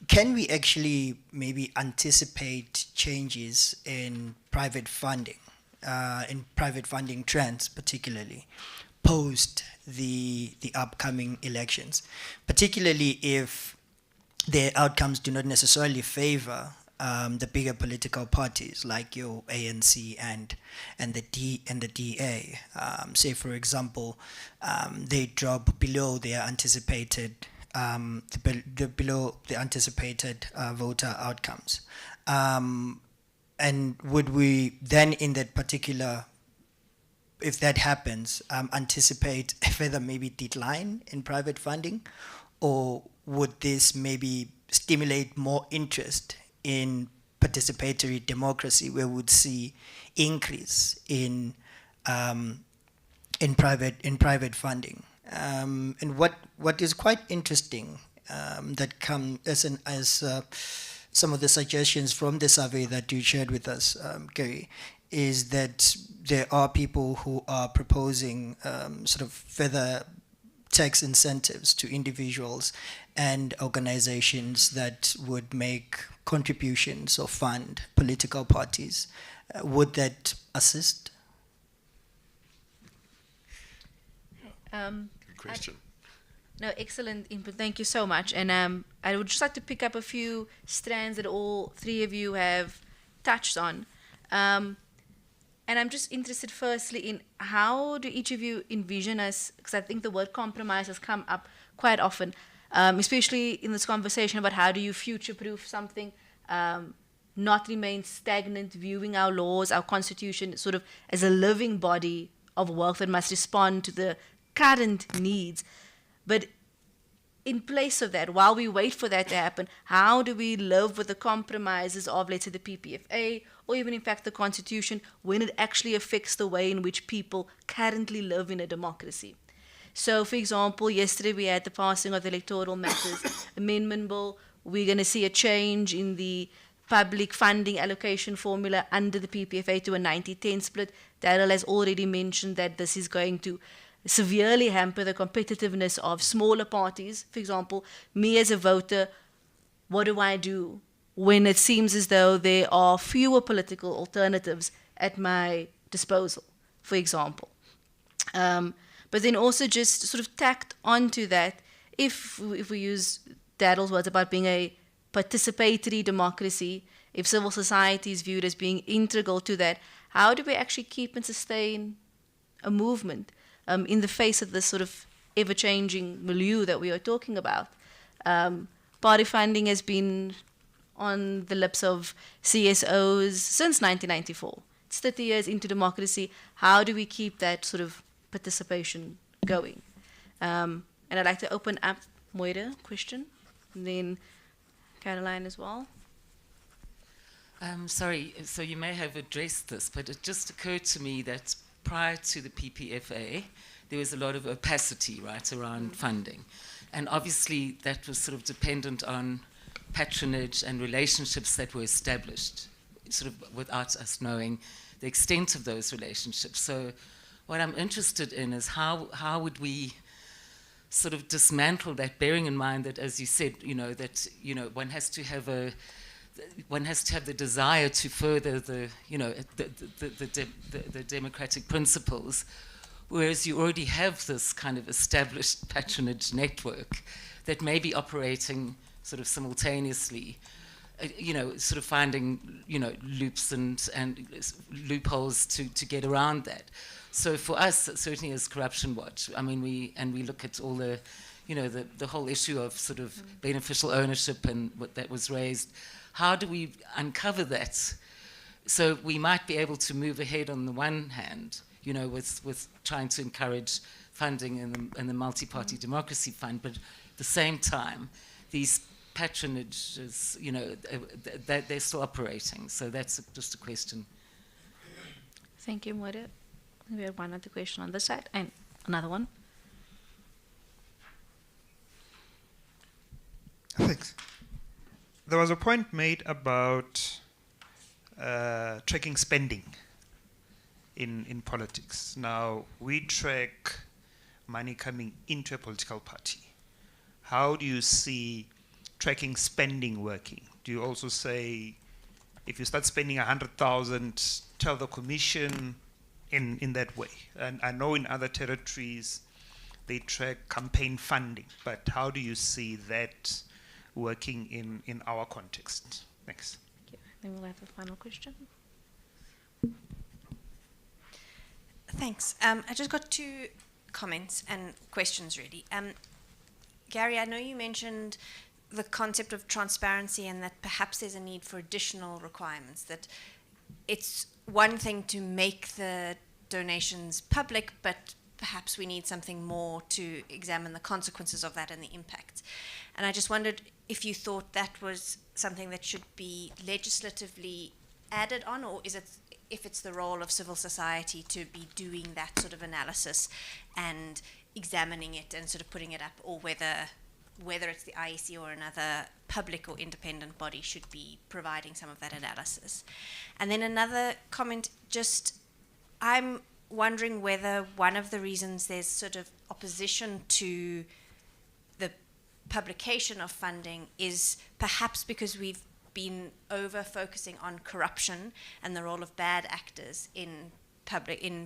can we actually maybe anticipate changes in private funding trends, particularly post the upcoming elections, particularly if their outcomes do not necessarily favor the bigger political parties like your ANC and the DA. Say, for example, they drop below their anticipated below the anticipated voter outcomes. And would we then, in that particular, if that happens, anticipate a further maybe decline in private funding, or would this maybe stimulate more interest in participatory democracy, where we would see increase in private funding? And what is quite interesting that come as some of the suggestions from the survey that you shared with us, Gary, is that there are people who are proposing sort of further tax incentives to individuals and organizations that would make contributions or fund political parties. Would that assist? Good question. No, excellent input. Thank you so much. And I would just like to pick up a few strands that all three of you have touched on. And I'm just interested firstly in how do each of you envision us, because I think the word compromise has come up quite often, especially in this conversation about how do you future-proof something, not remain stagnant, viewing our laws, our constitution sort of as a living body of work that must respond to the current needs. But in place of that, while we wait for that to happen, how do we live with the compromises of, let's say, the PPFA, or even in fact the Constitution, when it actually affects the way in which people currently live in a democracy? So, for example, yesterday we had the passing of the Electoral Matters Amendment Bill. We're going to see a change in the public funding allocation formula under the PPFA to a 90-10 split. Daryl has already mentioned that this is going to severely hamper the competitiveness of smaller parties. For example, me as a voter, what do I do when it seems as though there are fewer political alternatives at my disposal, for example? But then also just sort of tacked onto that, if we use Daryl's words about being a participatory democracy, if civil society is viewed as being integral to that, how do we actually keep and sustain a movement in the face of this sort of ever-changing milieu that we are talking about? Party funding has been on the lips of CSOs since 1994. It's 30 years into democracy. How do we keep that sort of participation going? And I'd like to open up Moira, question, and then Caroline as well. Sorry, so you may have addressed this, but it just occurred to me that prior to the PPFA, there was a lot of opacity, right, around funding. And obviously that was sort of dependent on patronage and relationships that were established, sort of without us knowing the extent of those relationships. So what I'm interested in is how would we sort of dismantle that, bearing in mind that, as you said, one has to have the desire to further the democratic principles, whereas you already have this kind of established patronage network that may be operating sort of simultaneously, sort of finding, loops and loopholes to get around that. So for us, certainly as Corruption Watch, I mean, we look at all the, the whole issue of sort of beneficial ownership and what that was raised. How do we uncover that? So we might be able to move ahead on the one hand, with trying to encourage funding in the multi-party democracy fund, but at the same time, these patronages, they're still operating. So that's just a question. Thank you, Moira. We have one other question on this side, and another one. Thanks. There was a point made about tracking spending in politics. Now, we track money coming into a political party. How do you see tracking spending working? Do you also say, if you start spending 100,000, tell the commission in that way? And I know in other territories, they track campaign funding, but how do you see that working in our context? Thanks. Thank you. Then we'll have a final question. Thanks. I just got two comments and questions, really. Gary, I know you mentioned the concept of transparency and that perhaps there's a need for additional requirements, that it's one thing to make the donations public, but perhaps we need something more to examine the consequences of that and the impact. And I just wondered if you thought that was something that should be legislatively added on, or is it, if it's the role of civil society to be doing that sort of analysis and examining it and sort of putting it up, or whether it's the IEC or another public or independent body should be providing some of that analysis. And then another comment, just I'm wondering whether one of the reasons there's sort of opposition to the publication of funding is perhaps because we've been over focusing on corruption and the role of bad actors in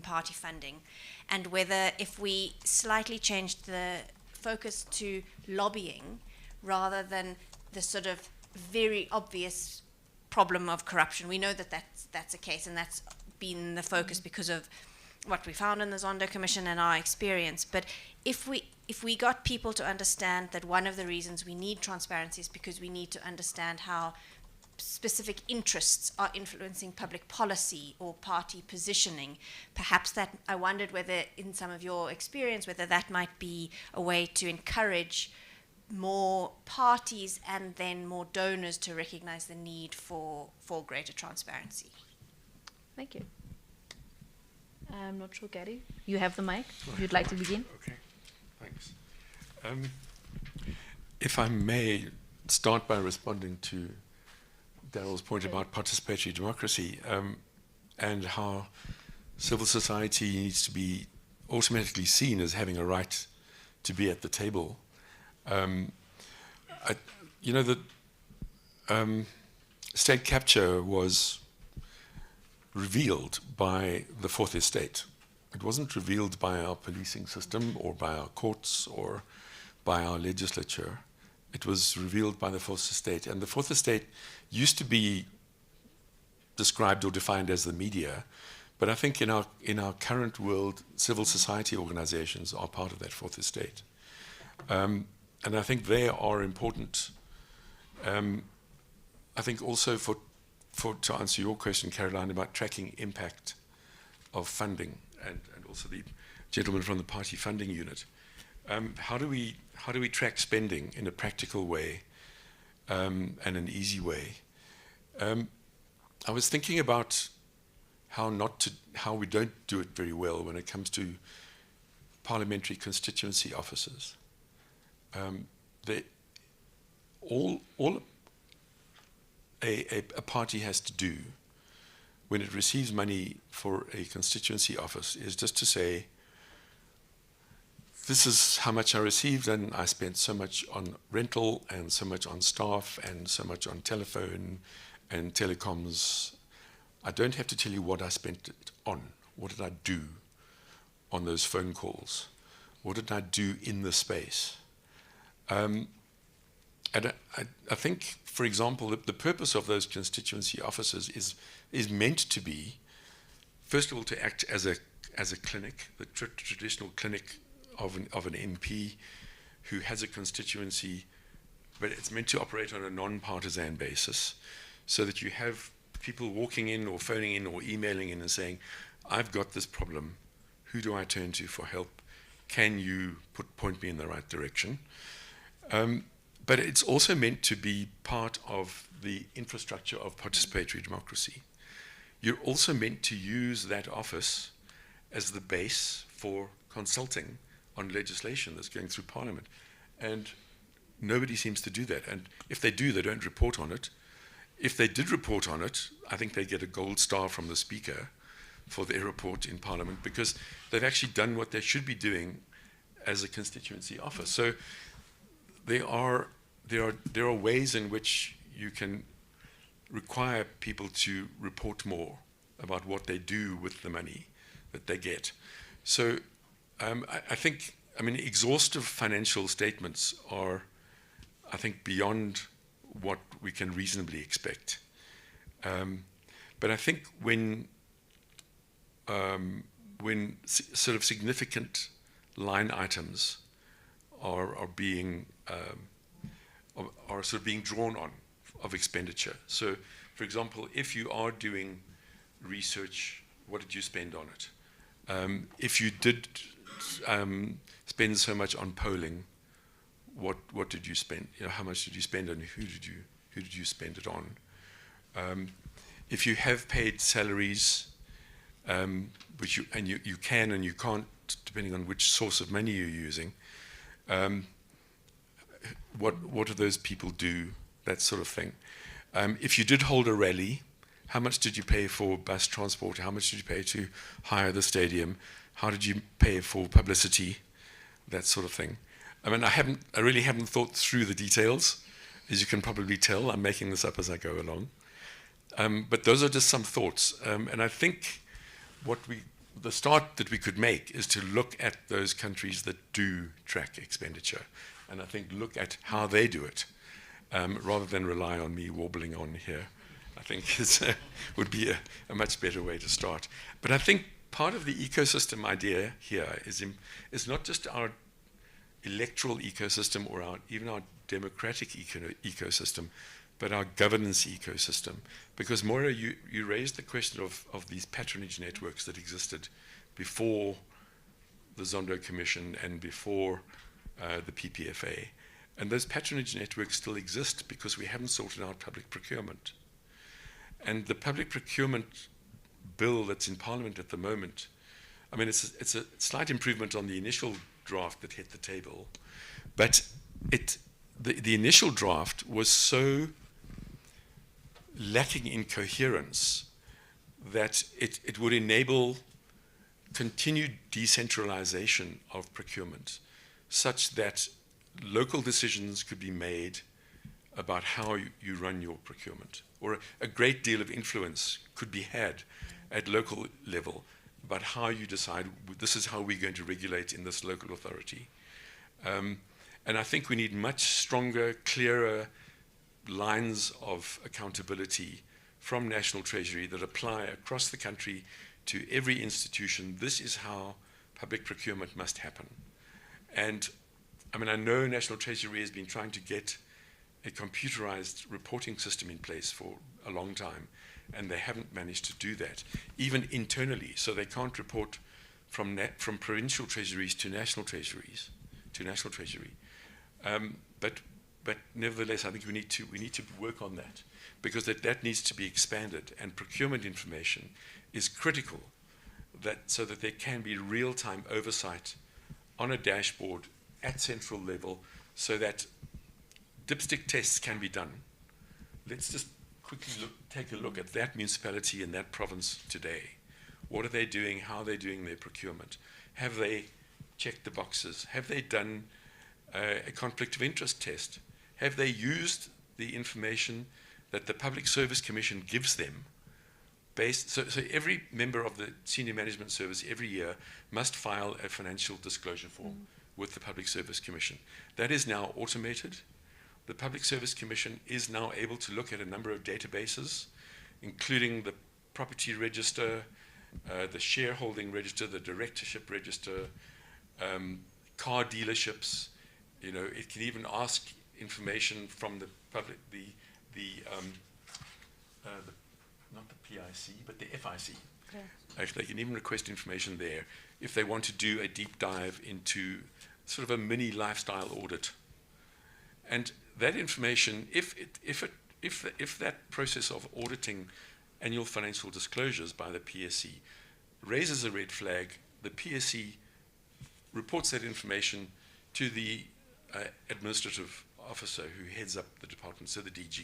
party funding, and whether if we slightly changed the focus to lobbying rather than the sort of very obvious problem of corruption. We know that that's a case, and that's been the focus because of what we found in the Zondo Commission and our experience. But if we got people to understand that one of the reasons we need transparency is because we need to understand how specific interests are influencing public policy or party positioning, perhaps that, I wondered whether in some of your experience, whether that might be a way to encourage more parties and then more donors to recognize the need for greater transparency. Thank you. I'm not sure, Gary. You have the mic. If you'd like to begin. Okay, thanks. If I may start by responding to Daryl's point about participatory democracy and how civil society needs to be automatically seen as having a right to be at the table. State capture was revealed by the Fourth Estate. It wasn't revealed by our policing system or by our courts or by our legislature. It was revealed by the Fourth Estate. And the Fourth Estate used to be described or defined as the media, but I think in our current world, civil society organizations are part of that Fourth Estate. And I think they are important. I think also to answer your question, Caroline, about tracking impact of funding, and also the gentleman from the party funding unit. How do we track spending in a practical way and an easy way? I was thinking about how we don't do it very well when it comes to parliamentary constituency offices. All a party has to do when it receives money for a constituency office is just to say, this is how much I received, and I spent so much on rental and so much on staff and so much on telephone and telecoms. I don't have to tell you what I spent it on. What did I do on those phone calls? What did I do in the space? And I think, for example, the purpose of those constituency offices is meant to be, first of all, to act as a clinic, the traditional clinic of an MP who has a constituency, but it's meant to operate on a non-partisan basis, so that you have people walking in or phoning in or emailing in and saying, I've got this problem, who do I turn to for help? Can you point me in the right direction? But it's also meant to be part of the infrastructure of participatory democracy. You're also meant to use that office as the base for consulting on legislation that's going through Parliament. And nobody seems to do that. And if they do, they don't report on it. If they did report on it, I think they get a gold star from the Speaker for their report in Parliament, because they've actually done what they should be doing as a constituency office. So there are ways in which you can require people to report more about what they do with the money that they get. So I think, exhaustive financial statements are, I think, beyond what we can reasonably expect. But I think when sort of significant line items are being sort of being drawn on of expenditure. So, for example, if you are doing research, what did you spend on it? If you did spend so much on polling, what did you spend? How much did you spend, and who did you spend it on? If you have paid salaries, which you can and you can't, depending on which source of money you're using, what do those people do? That sort of thing. If you did hold a rally, How much did you pay for bus transport? How much did you pay to hire the stadium? How did you pay for publicity? That sort of thing. I mean, I really haven't thought through the details. As you can probably tell, I'm making this up as I go along. But those are just some thoughts. And I think the start that we could make is to look at those countries that do track expenditure. And I think look at how they do it, rather than rely on me wobbling on here. I think it would be a much better way to start. But I think part of the ecosystem idea here is not just our electoral ecosystem or even our democratic ecosystem, but our governance ecosystem. Because Moira, you raised the question of these patronage networks that existed before the Zondo Commission and before the PPFA. And those patronage networks still exist because we haven't sorted out public procurement. And the public procurement bill that's in Parliament at the moment, I mean, it's a slight improvement on the initial draft that hit the table, but the initial draft was so lacking in coherence that it would enable continued decentralization of procurement, such that local decisions could be made about how you run your procurement, or a great deal of influence could be had at local level about how you decide this is how we're going to regulate in this local authority. And I think we need much stronger, clearer lines of accountability from National Treasury that apply across the country to every institution. This is how public procurement must happen. And I mean, I know National Treasury has been trying to get a computerized reporting system in place for a long time, and they haven't managed to do that, even internally. So they can't report from provincial treasuries to national treasuries, to National Treasury. But nevertheless, I think we need to work on that, because that needs to be expanded, and procurement information is critical, so that there can be real-time oversight on a dashboard at central level, so that dipstick tests can be done. Let's just quickly take a look at that municipality in that province today. What are they doing? How are they doing their procurement? Have they checked the boxes? Have they done a conflict of interest test? Have they used the information that the Public Service Commission gives them? So every member of the Senior Management Service every year must file a financial disclosure form with the Public Service Commission. That is now automated. The Public Service Commission is now able to look at a number of databases, including the property register, the shareholding register, the directorship register, car dealerships. You know, it can even ask information from the public, not the PIC, but the FIC. Okay. Actually, they can even request information there if they want to do a deep dive into sort of a mini lifestyle audit. And that information, if that process of auditing annual financial disclosures by the PSC raises a red flag, the PSC reports that information to the administrative officer who heads up the department, so the DG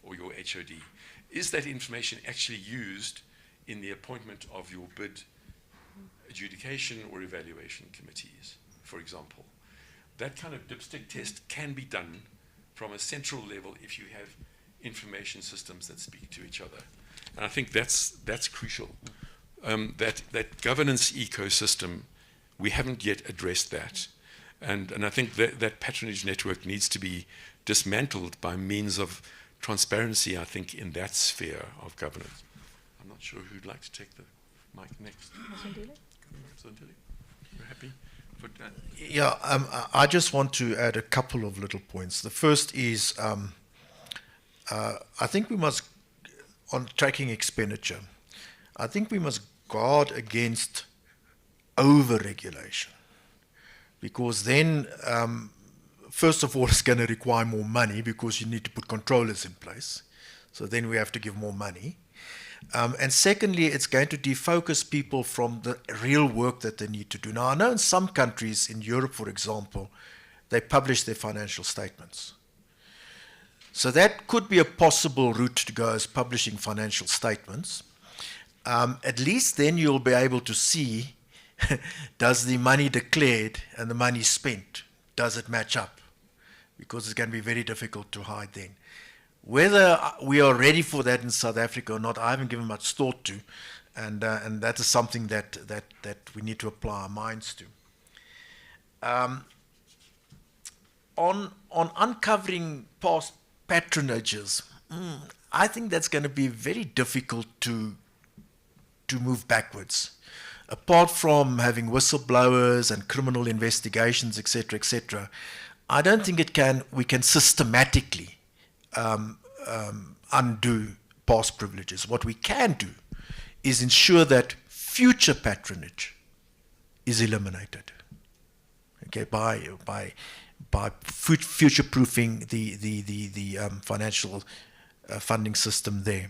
or your HOD. Is that information actually used in the appointment of your bid adjudication or evaluation committees, for example? That kind of dipstick test can be done from a central level if you have information systems that speak to each other. And I think that's crucial. That governance ecosystem, we haven't yet addressed that. And I think that patronage network needs to be dismantled by means of transparency, I think, in that sphere of governance. I'm not sure who'd like to take the mic next. Zondile? You're happy? Yeah, I just want to add a couple of little points. The first is, I think we must, on tracking expenditure, I think we must guard against over-regulation, because then, first of all, it's going to require more money because you need to put controllers in place. So then we have to give more money. And secondly, it's going to defocus people from the real work that they need to do. Now, I know in some countries, in Europe, for example, they publish their financial statements. So that could be a possible route to go, as publishing financial statements. At least then you'll be able to see, does the money declared and the money spent, does it match up? Because it's going to be very difficult to hide then. Whether we are ready for that in South Africa or not, I haven't given much thought to, and that is something that we need to apply our minds to. On uncovering past patronages, I think that's going to be very difficult to move backwards. Apart from having whistleblowers and criminal investigations, etc., I don't think we can systematically undo past privileges. What we can do is ensure that future patronage is eliminated. Okay, by future-proofing the financial funding system there.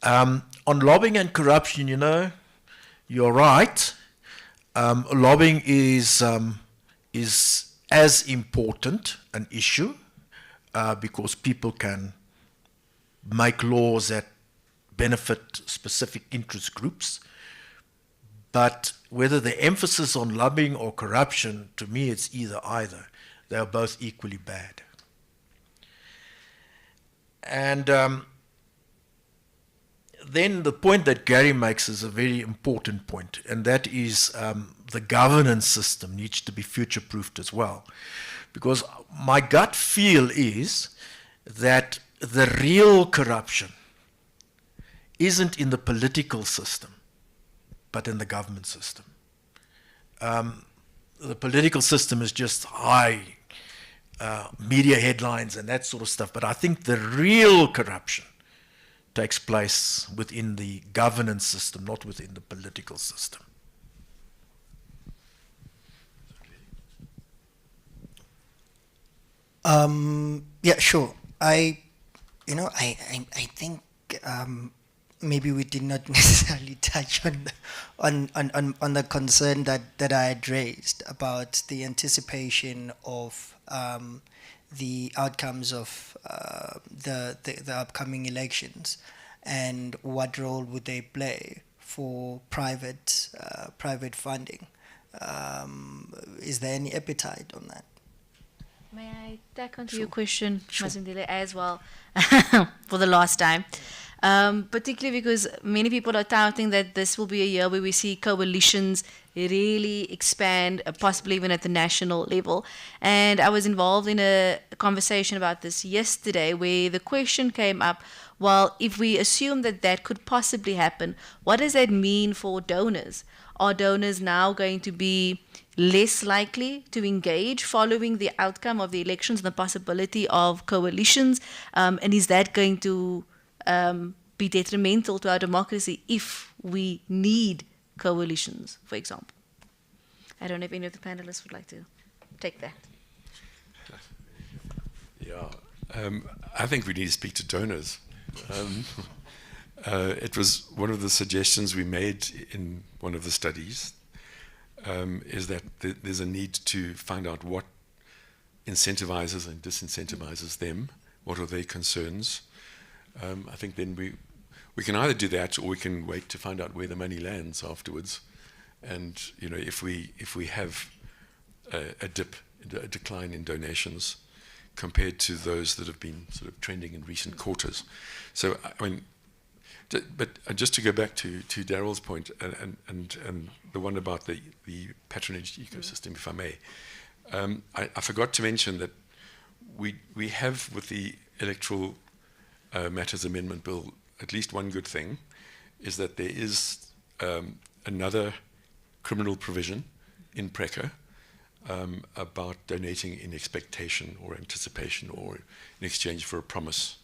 On lobbying and corruption, you're right. Lobbying is as important an issue because people can make laws that benefit specific interest groups. But whether the emphasis on lobbying or corruption, to me, it's either. They are both equally bad. And then the point that Gary makes is a very important point, and that is the governance system needs to be future-proofed as well. Because my gut feel is that the real corruption isn't in the political system, but in the government system. The political system is just high media headlines and that sort of stuff, but I think the real corruption takes place within the governance system, not within the political system. Yeah, sure. I think maybe we did not necessarily touch on the concern that I had raised about the anticipation of the outcomes of the upcoming elections, and what role would they play for private funding. Is there any appetite on that? May I tack onto Sure. your question, Sure. Mazindile, as well, for the last time? Particularly because many people are touting that this will be a year where we see coalitions really expand, possibly even at the national level. And I was involved in a conversation about this yesterday where the question came up, well, if we assume that that could possibly happen, what does that mean for donors? Are donors now going to be less likely to engage following the outcome of the elections and the possibility of coalitions? And is that going to be detrimental to our democracy if we need coalitions, for example? I don't know if any of the panelists would like to take that. Yeah, I think we need to speak to donors. It was one of the suggestions we made in one of the studies, is that there's a need to find out what incentivizes and disincentivizes them, what are their concerns. I think then we can either do that, or we can wait to find out where the money lands afterwards. And if we have a decline in donations compared to those that have been sort of trending in recent quarters. So I mean, but just to go back to Darryl's point and the one about the patronage ecosystem, if I may, I forgot to mention that we have with the Electoral Matters Amendment Bill at least one good thing, is that there is another criminal provision in PRECA about donating in expectation or anticipation or in exchange for a promise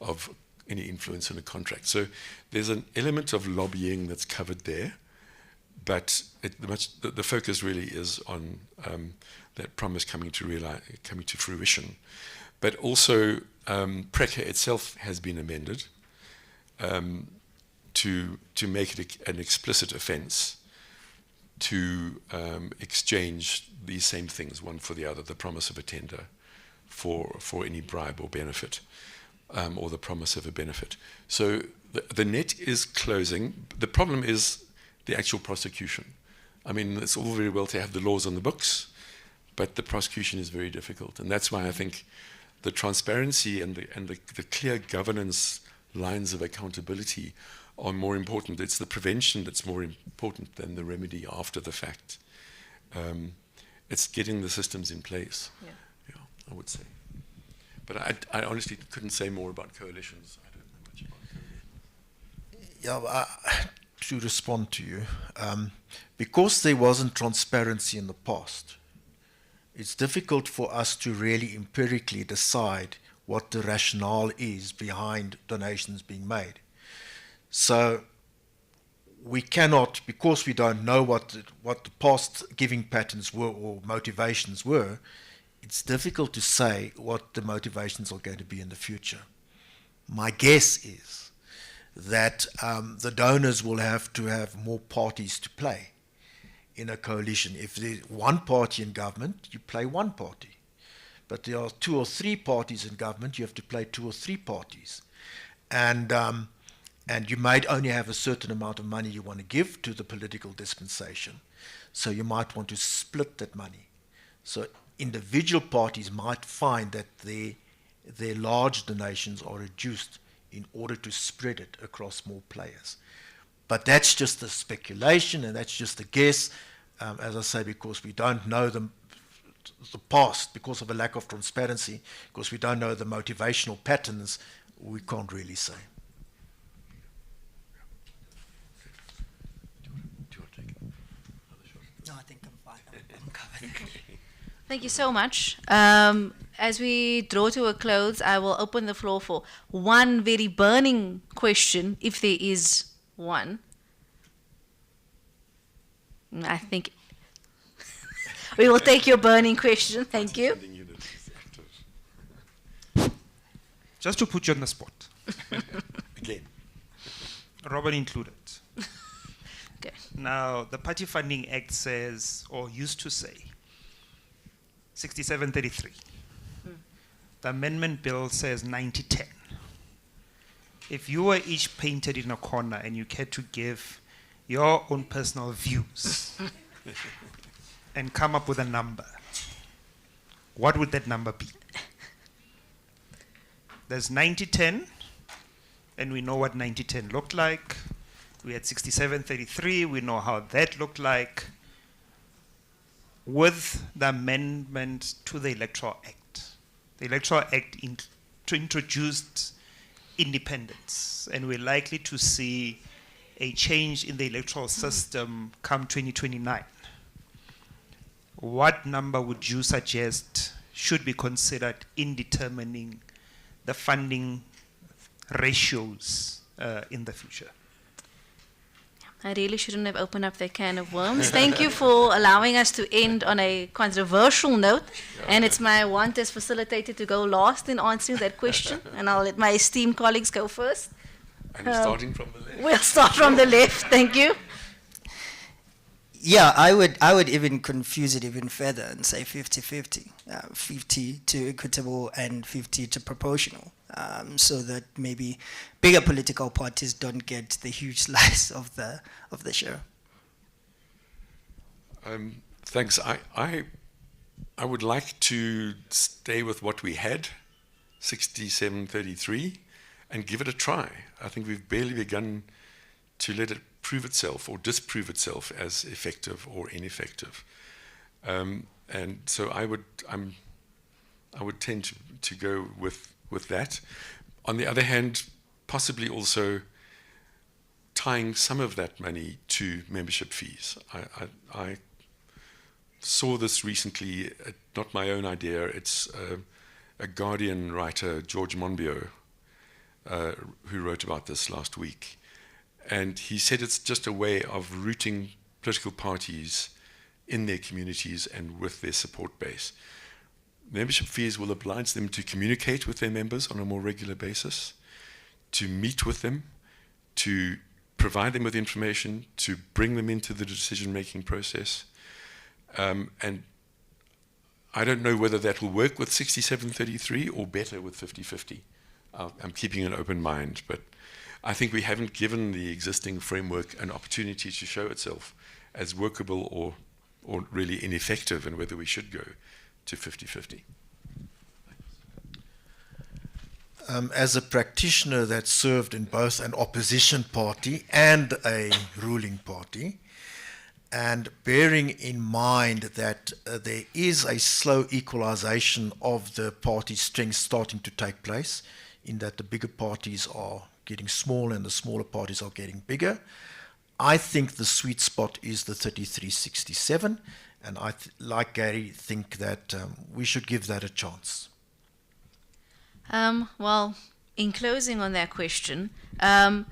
of any influence in a contract. So there's an element of lobbying that's covered there, but the focus really is on that promise coming to fruition. But also, PRECA itself has been amended to make it an explicit offence to exchange these same things, one for the other, the promise of a tender for any bribe or benefit, or the promise of a benefit. So the net is closing. The problem is the actual prosecution. I mean, it's all very well to have the laws on the books, but the prosecution is very difficult. And that's why I think the transparency and the clear governance lines of accountability are more important. It's the prevention that's more important than the remedy after the fact. It's getting the systems in place, yeah, I would say. But I honestly couldn't say more about coalitions. I don't know much about coalitions. Yeah, to respond to you, because there wasn't transparency in the past, it's difficult for us to really empirically decide what the rationale is behind donations being made. So we cannot, because we don't know what the past giving patterns were or motivations were, it's difficult to say what the motivations are going to be in the future. My guess is that the donors will have to have more parties to play in a coalition. If there's one party in government, you play one party. But there are 2 or 3 parties in government, you have to play 2 or 3 parties. And you might only have a certain amount of money you want to give to the political dispensation. So you might want to split that money. So individual parties might find that their large donations are reduced in order to spread it across more players. But that's just a speculation, and that's just a guess, as I say, because we don't know the past, because of a lack of transparency, because we don't know the motivational patterns, we can't really say. No, I think I'm fine. I'm covered. Thank you so much. As we draw to a close, I will open the floor for one very burning question, if there is one. I think we will take your burning question. Thank you. Just to put you on the spot. Again. Robert included. Okay. Now, the Party Funding Act says, or used to say, 6733. The amendment bill says 9010. If you were each painted in a corner and you cared to give your own personal views and come up with a number, what would that number be? There's 9010, and we know what 9010 looked like. We had 6733, we know how that looked like. With the amendment to the Electoral Act introduced independence, and we're likely to see a change in the electoral system come 2029. What number would you suggest should be considered in determining the funding ratios in the future? I really shouldn't have opened up that can of worms. Thank you for allowing us to end on a controversial note. And it's my want as facilitator to go last in answering that question. And I'll let my esteemed colleagues go first. And starting from the left. We'll start from the left. Thank you. Yeah, I would even confuse it even further and say 50-50, 50 to equitable and 50 to proportional, so that maybe bigger political parties don't get the huge slice of the share. Thanks. I would like to stay with what we had, 6733, and give it a try. I think we've barely begun to let it prove itself or disprove itself as effective or ineffective. And so I would tend to go with that. On the other hand, possibly also tying some of that money to membership fees. I saw this recently, not my own idea, it's a Guardian writer, George Monbiot, who wrote about this last week. And he said it's just a way of rooting political parties in their communities and with their support base. Membership fees will oblige them to communicate with their members on a more regular basis, to meet with them, to provide them with information, to bring them into the decision-making process. And I don't know whether that will work with 6733 or better with 50/50. I'm keeping an open mind, but I think we haven't given the existing framework an opportunity to show itself as workable or really ineffective, and whether we should go to 50/50. As a practitioner that served in both an opposition party and a ruling party, and bearing in mind that there is a slow equalization of the party strength starting to take place, in that the bigger parties are getting small and the smaller parties are getting bigger, I think the sweet spot is the 3367, and I, like Gary, think that we should give that a chance. Well, in closing on that question, I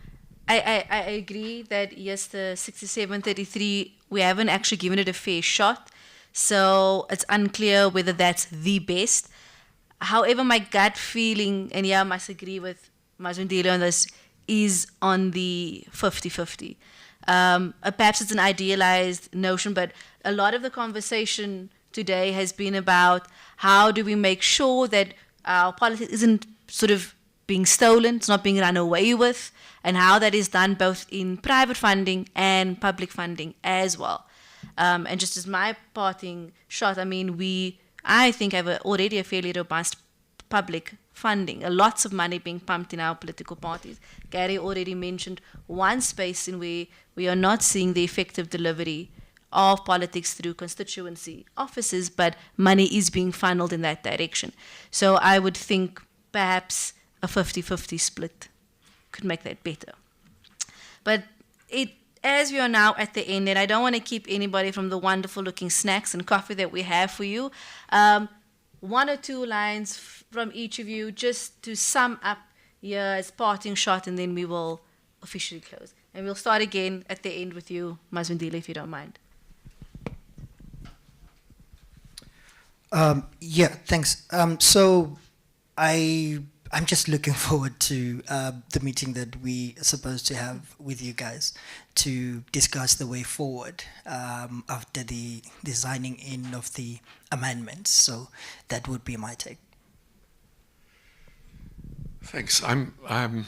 agree that yes, the 6733, we haven't actually given it a fair shot, so it's unclear whether that's the best. However, my gut feeling, and yeah, I must agree with Mazwandile on this, is on the 50/50. Perhaps it's an idealized notion, but a lot of the conversation today has been about how do we make sure that our politics isn't sort of being stolen, it's not being run away with, and how that is done both in private funding and public funding as well. And just as my parting shot, I mean, I think have already a fairly robust public funding, lots of money being pumped in our political parties. Gary already mentioned one space in where we are not seeing the effective delivery of politics through constituency offices, but money is being funneled in that direction. So I would think perhaps a 50/50 split could make that better. But as we are now at the end, and I don't want to keep anybody from the wonderful looking snacks and coffee that we have for you, one or two lines from each of you just to sum up here as parting shot, and then we will officially close. And we'll start again at the end with you, Mazwandile, if you don't mind. Yeah, thanks. So I'm just looking forward to the meeting that we are supposed to have with you guys to discuss the way forward after the signing in of the amendments. So that would be my take. Thanks. I'm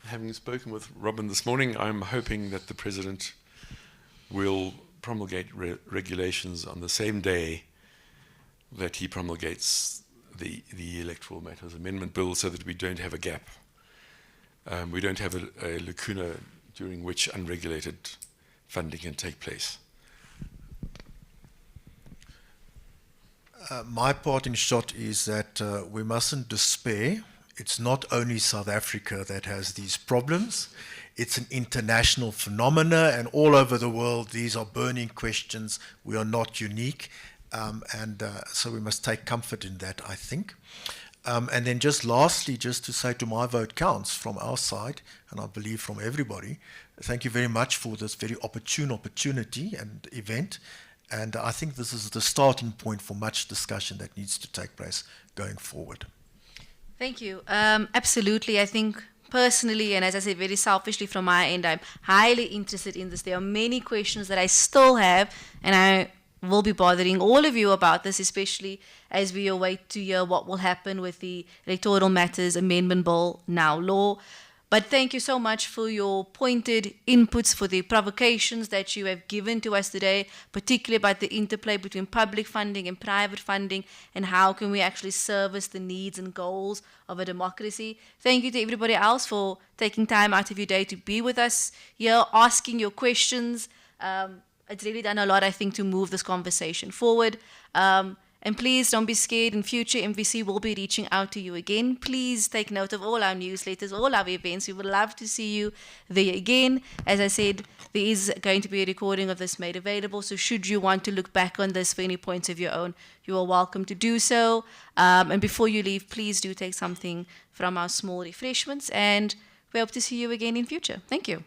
having spoken with Robin this morning, I'm hoping that the President will promulgate regulations on the same day that he promulgates the Electoral Matters Amendment Bill, so that we don't have a gap. We don't have a lacuna during which unregulated funding can take place. My parting shot is that we mustn't despair. It's not only South Africa that has these problems. It's an international phenomena, and all over the world these are burning questions. We are not unique. So we must take comfort in that, I think. And then just lastly, just to say to My Vote Counts from our side, and I believe from everybody, thank you very much for this very opportune opportunity and event. And I think this is the starting point for much discussion that needs to take place going forward. Thank you. Absolutely. I think personally, and as I said, very selfishly from my end, I'm highly interested in this. There are many questions that I still have, and I will be bothering all of you about this, especially as we await to hear what will happen with the Electoral Matters Amendment Bill, now law. But thank you so much for your pointed inputs, for the provocations that you have given to us today, particularly about the interplay between public funding and private funding, and how can we actually service the needs and goals of a democracy. Thank you to everybody else for taking time out of your day to be with us here, asking your questions. It's really done a lot, I think, to move this conversation forward. And please don't be scared. In future, MVC will be reaching out to you again. Please take note of all our newsletters, all our events. We would love to see you there again. As I said, there is going to be a recording of this made available. So should you want to look back on this for any points of your own, you are welcome to do so. And before you leave, please do take something from our small refreshments. And we hope to see you again in future. Thank you.